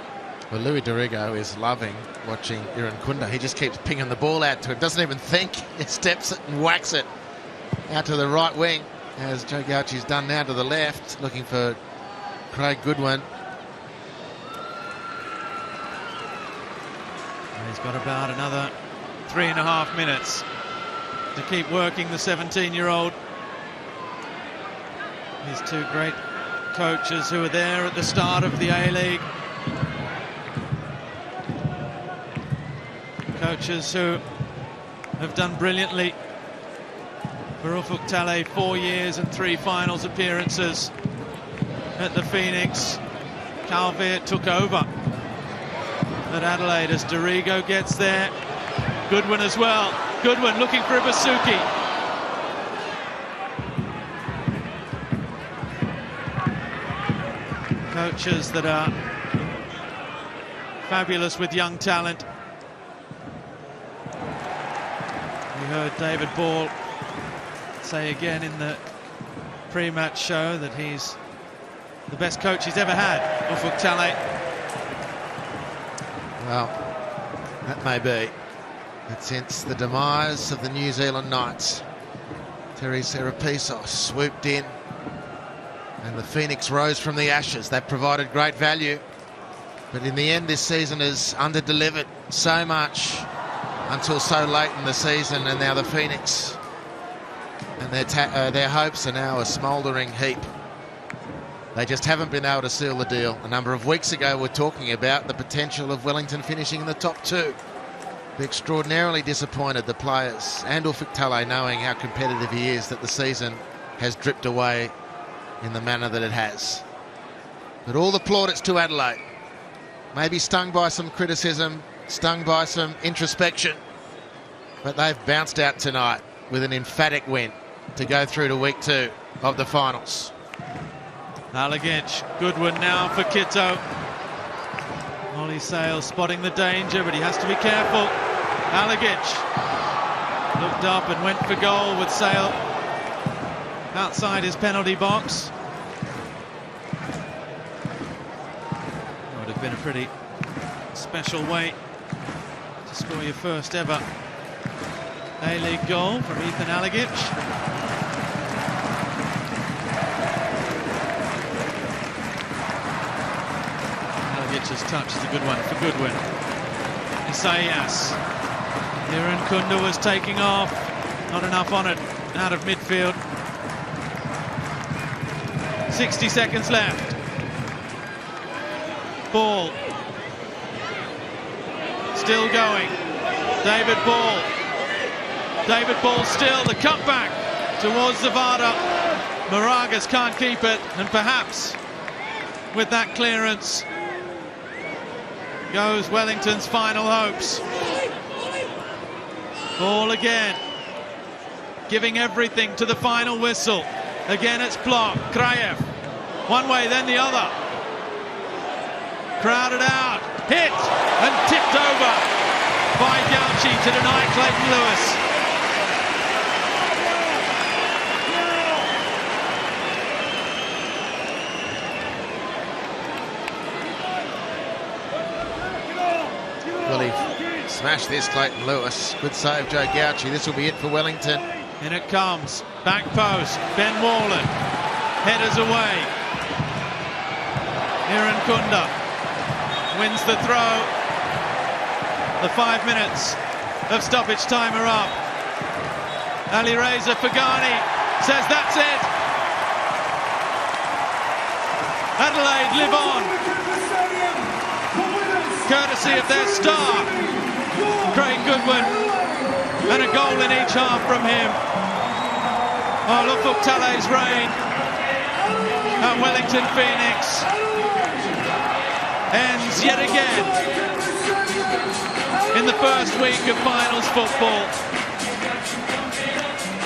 Well, Louis Dorigo is loving watching Irankunda. He just keeps pinging the ball out to him. Doesn't even think. He steps it and whacks it out to the right wing, as Joe Gauci's done now to the left, looking for Craig Goodwin. And he's got about another 3.5 minutes to keep working the 17-year-old. His two great coaches who were there at the start of the A-League. Coaches who have done brilliantly for Ufuk Talay. 4 years and 3 finals appearances at the Phoenix. Carl Veert took over at Adelaide as Dorigo gets there. Goodwin as well. Goodwin looking for Ibusuki. Coaches that are fabulous with young talent. We heard David Ball say again in the pre-match show that he's the best coach he's ever had, Ufuk Talay. Well, that may be. But since the demise of the New Zealand Knights, Terry Serapisos swooped in And the Phoenix rose from the ashes. That provided great value. But in the end, this season has under-delivered so much until so late in the season. And now the Phoenix and their hopes are now a smouldering heap. They just haven't been able to seal the deal. A number of weeks ago, we're talking about the potential of Wellington finishing in the top 2. Be extraordinarily disappointed, the players, and Ufuk-Talay, knowing how competitive he is, that the season has dripped away in the manner that it has. But all the plaudits to Adelaide. Maybe stung by some criticism, stung by some introspection, but they've bounced out tonight with an emphatic win to go through to week 2 of the finals. Alagic, Goodwin now for Kitto. Ollie Sale spotting the danger, but he has to be careful. Alagic looked up and went for goal with Sale outside his penalty box. Would have been a pretty special way to score your first ever A-League goal from Ethan Alagic. Alagic's touch is a good one for Goodwin. Isaias. Liran Kunda was taking off. Not enough on it. Out of midfield. 60 seconds left. Ball. Still going. David Ball. David Ball still. The cutback towards Zavada. Moragas can't keep it. And perhaps with that clearance goes Wellington's final hopes. Ball again. Giving everything to the final whistle. Again it's blocked. Kraev. One way then the other. Crowded out. Hit and tipped over by Gauci to deny Clayton Lewis. Well, he smashed this, Clayton Lewis. Good save, Joe Gauci. This will be it for Wellington. In it comes. Back post. Ben Warland. Headers away. Liran Kunda wins the throw. The 5 minutes of stoppage time are up. Ali Reza Fagani says that's it. Adelaide live on, courtesy of their star, Craig Goodwin, and a goal in each half from him. Oh, Ufuk-Talay's reign at Wellington Phoenix ends yet again in the first week of finals football.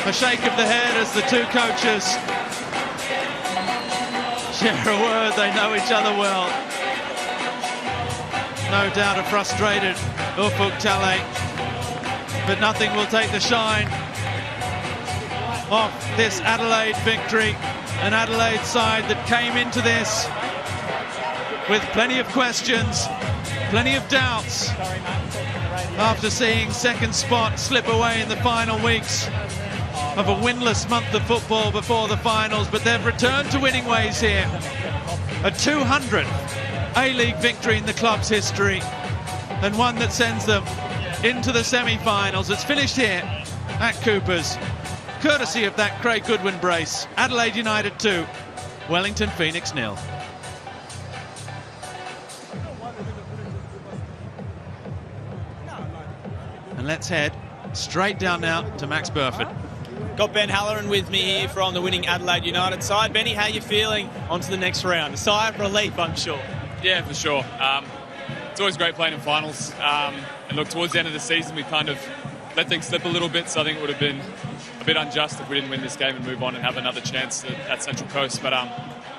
A shake of the head as the two coaches share a word. They know each other well. No doubt a frustrated Ufuk-Talay, but nothing will take the shine off this Adelaide victory. An Adelaide side that came into this with plenty of questions, plenty of doubts, after seeing second spot slip away in the final weeks of a winless month of football before the finals. But they've returned to winning ways here. A 200th A-League victory in the club's history, and one that sends them into the semi-finals. It's finished here at Coopers, courtesy of that Craig Goodwin brace. Adelaide United 2, Wellington Phoenix 0. And let's head straight down now to Max Burford. Got Ben Halloran with me here from the winning Adelaide United side. Benny, how are you feeling on to the next round? A sigh of relief, I'm sure. Yeah, for sure. It's always great playing in finals. And look, towards the end of the season, we kind of let things slip a little bit, so I think it would have been a bit unjust if we didn't win this game and move on and have another chance at Central Coast. But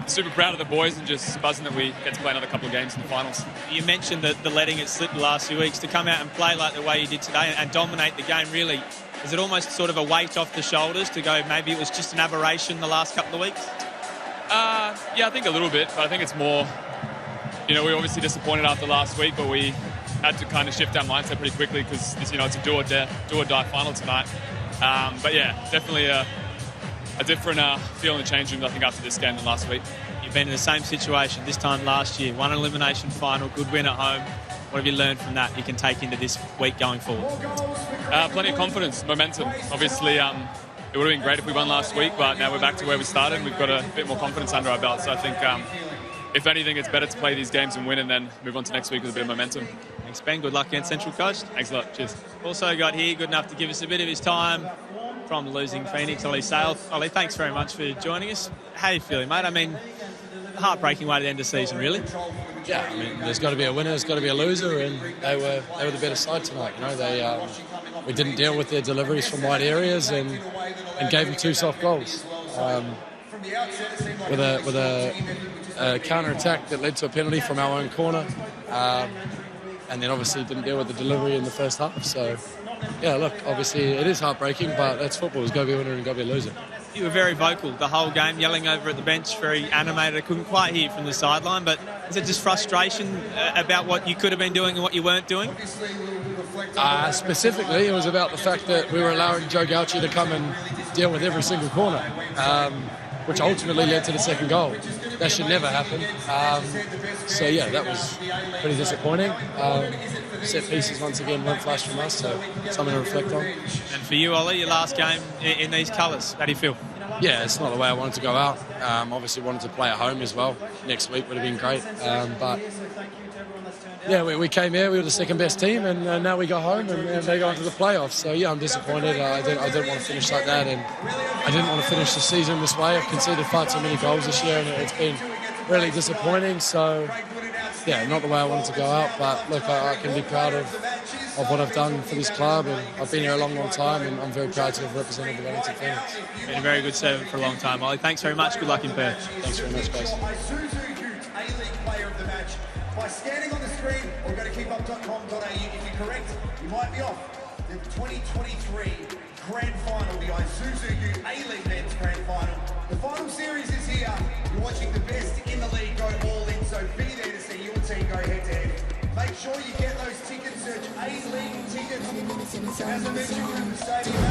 super proud of the boys and just buzzing that we get to play another couple of games in the finals. You mentioned the letting it slip the last few weeks. To come out and play like the way you did today and dominate the game, really, is it almost sort of a weight off the shoulders to go, maybe it was just an aberration the last couple of weeks? Yeah, I think a little bit, but I think it's more, we were obviously disappointed after last week, but we had to kind of shift our mindset pretty quickly because it's a do or die final tonight. But yeah, definitely a different feel in the change room, I think, after this game than last week. You've been in the same situation this time last year. Won an elimination final, good win at home. What have you learned from that you can take into this week going forward? Plenty of confidence, momentum. Obviously, it would have been great if we won last week, but now we're back to where we started and we've got a bit more confidence under our belt. So I think, if anything, it's better to play these games and win and then move on to next week with a bit of momentum. Thanks, Ben. Good luck against Central Coast. Thanks a lot. Cheers. Also got here, good enough to give us a bit of his time from losing Phoenix, Ollie Sale. Ollie, thanks very much for joining us. How are you feeling, mate? I mean, heartbreaking way to end the season, really. Yeah, I mean, there's got to be a winner, there's got to be a loser, and they were the better side tonight. You know, we didn't deal with their deliveries from wide areas and gave them 2 soft goals. With a counter attack that led to a penalty from our own corner, and then obviously didn't deal with the delivery in the first half. So, yeah, look, obviously it is heartbreaking, but that's football. There's got to be a winner and got to be a loser. You were very vocal the whole game, yelling over at the bench, very animated. I couldn't quite hear from the sideline, but is it just frustration about what you could have been doing and what you weren't doing? Specifically, it was about the fact that we were allowing Joe Gauchi to come and deal with every single corner, which ultimately led to the second goal. That should never happen. So, yeah, that was pretty disappointing. Set pieces once again weren't flashed from us, so something to reflect on. And for you, Ollie, your last game in these colours, how do you feel? Yeah, it's not the way I wanted to go out. Obviously wanted to play at home as well. Next week would have been great. But yeah, we came here, we were the second best team, and now we go home and they go into the playoffs. So yeah, I'm disappointed. I didn't want to finish like that, and I didn't want to finish the season this way. I've conceded far too many goals this year, and it's been really disappointing. So yeah, not the way I wanted to go out, but look, I can be proud of what I've done for this club, and I've been here a long, long time, and I'm very proud to have represented the Wellington Phoenix. Been a very good servant for a long time, Ollie. Thanks very much. Good luck in Perth. Thanks very much, guys. Isuzu UTE A-League Player of the Match by scanning on the screen or go to keepup.com.au. If you're correct, you might be off the 2023 Grand Final, the Isuzu UTE A-League Men's Grand Final. The final series is here. You're watching the best in the league go all in, so be there to see your team go head-to-head. Make sure you get those tickets. Search A-League tickets. As I mentioned, we're in the stadium.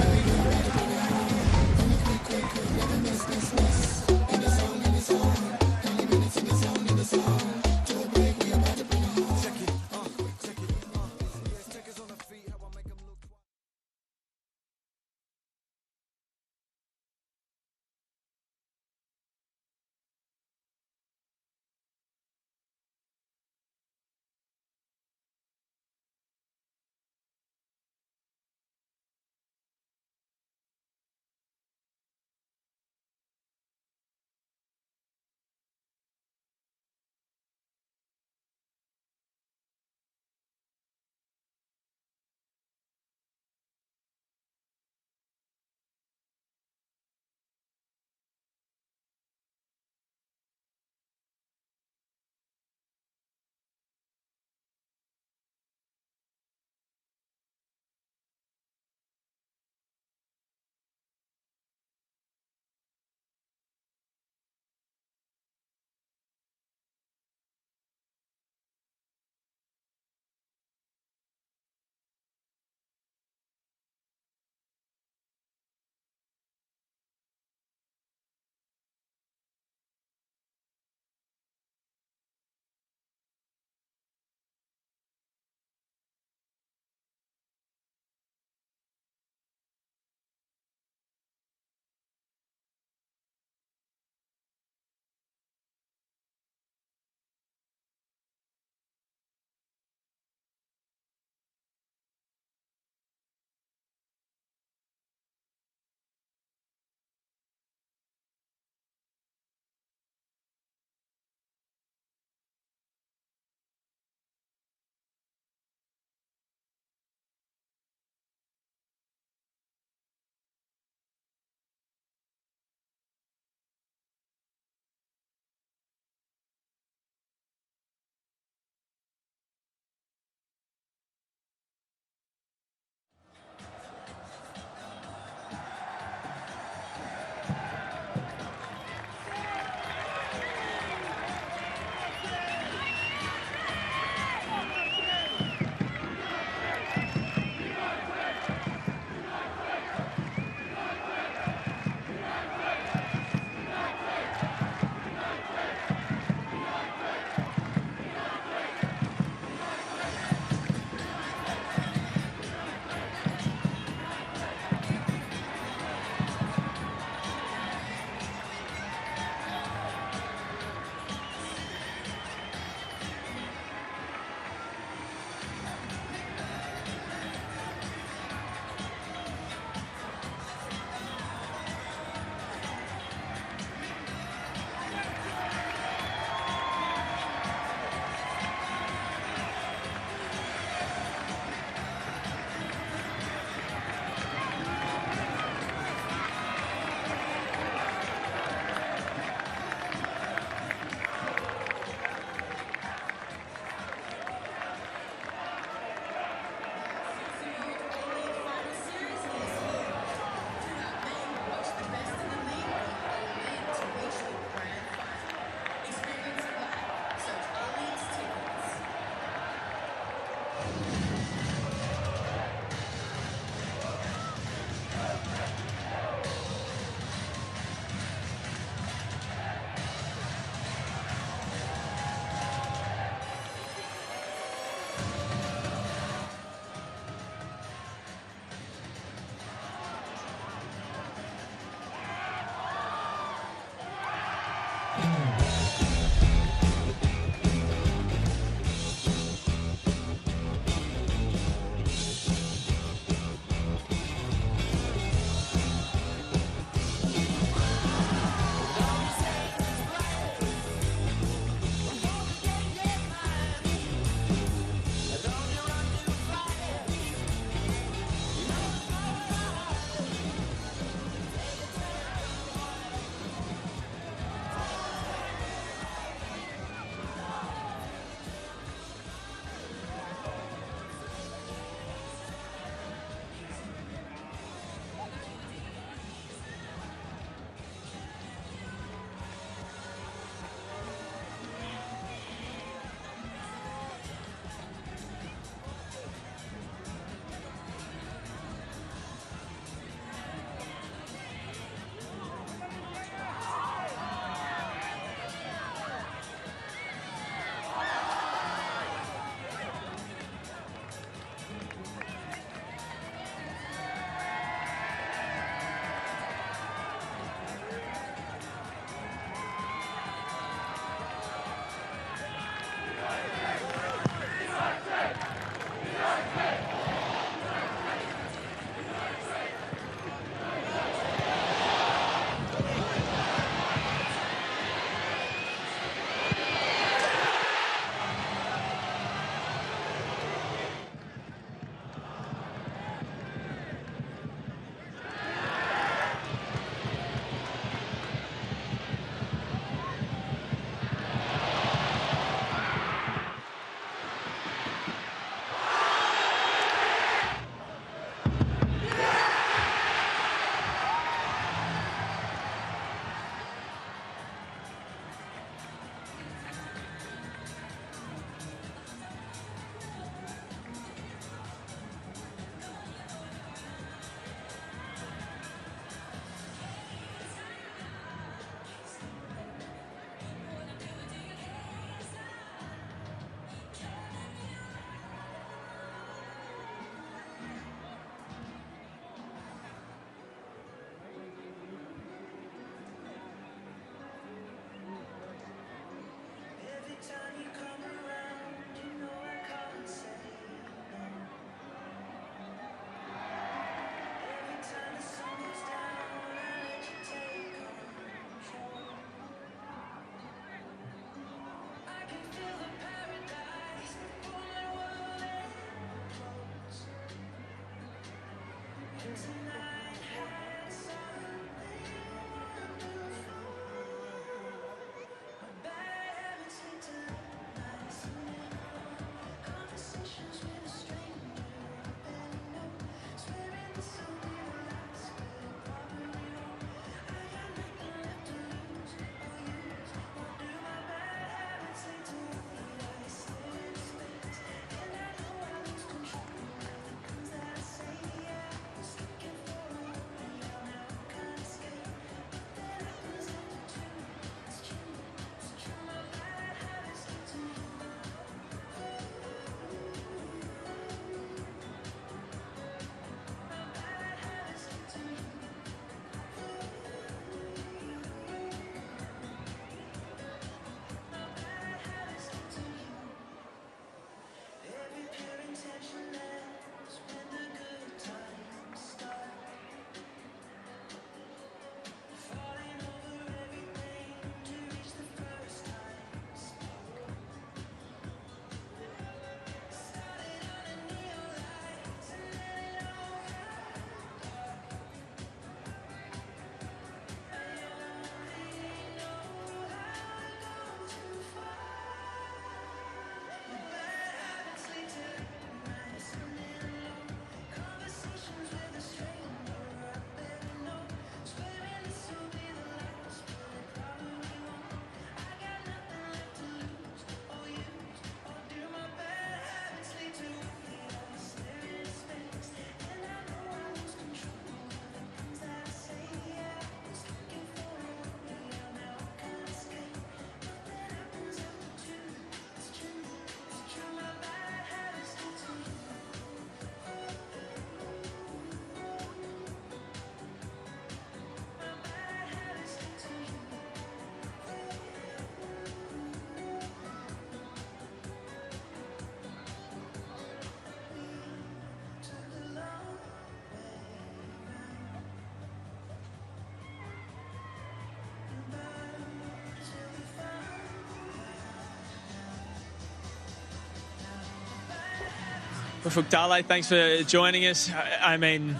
Adelaide, thanks for joining us. I mean,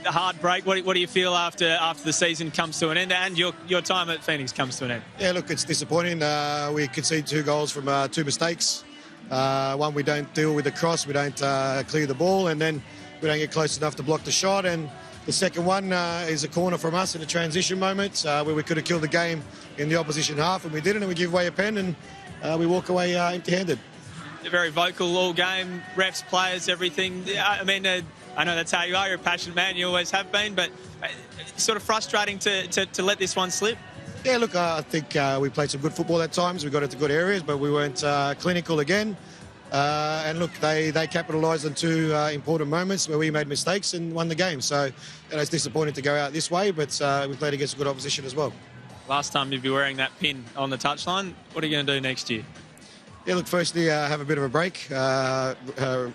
a hard break. What do you feel after the season comes to an end and your time at Phoenix comes to an end? Yeah, look, it's disappointing. We conceded 2 goals from 2 mistakes. One, we don't deal with the cross, we don't clear the ball, and then we don't get close enough to block the shot. And the second one is a corner from us in a transition moment where we could have killed the game in the opposition half, and we didn't, and we give away a pen, and we walk away empty-handed. Very vocal all game, refs, players, everything. I mean, I know that's how you are. You're a passionate man. You always have been, but sort of frustrating to let this one slip. Yeah, look, I think we played some good football at times. We got into good areas, but we weren't clinical again. And look, they capitalised on 2 important moments where we made mistakes and won the game. So it's disappointing to go out this way, but we played against a good opposition as well. Last time you'd be wearing that pin on the touchline. What are you going to do next year? Yeah, look, firstly, have a bit of a break,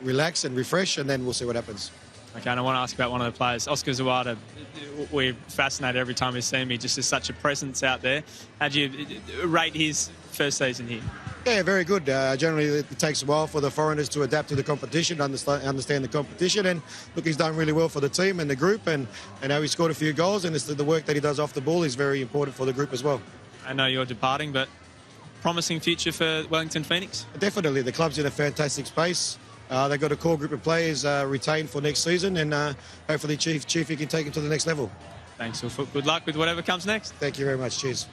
relax and refresh, and then we'll see what happens. Okay, and I want to ask about one of the players, Oscar Zawada. We're fascinated every time we see him. He just is such a presence out there. How do you rate his first season here? Yeah, very good. Generally, it takes a while for the foreigners to adapt to the competition, understand the competition. And look, he's done really well for the team and the group, and now he scored a few goals, and the work that he does off the ball is very important for the group as well. I know you're departing, but promising future for Wellington Phoenix? Definitely. The club's in a fantastic space. They've got a core group of players retained for next season, and hopefully Chief, he can take it to the next level. Thanks, Will. Good luck with whatever comes next. Thank you very much. Cheers.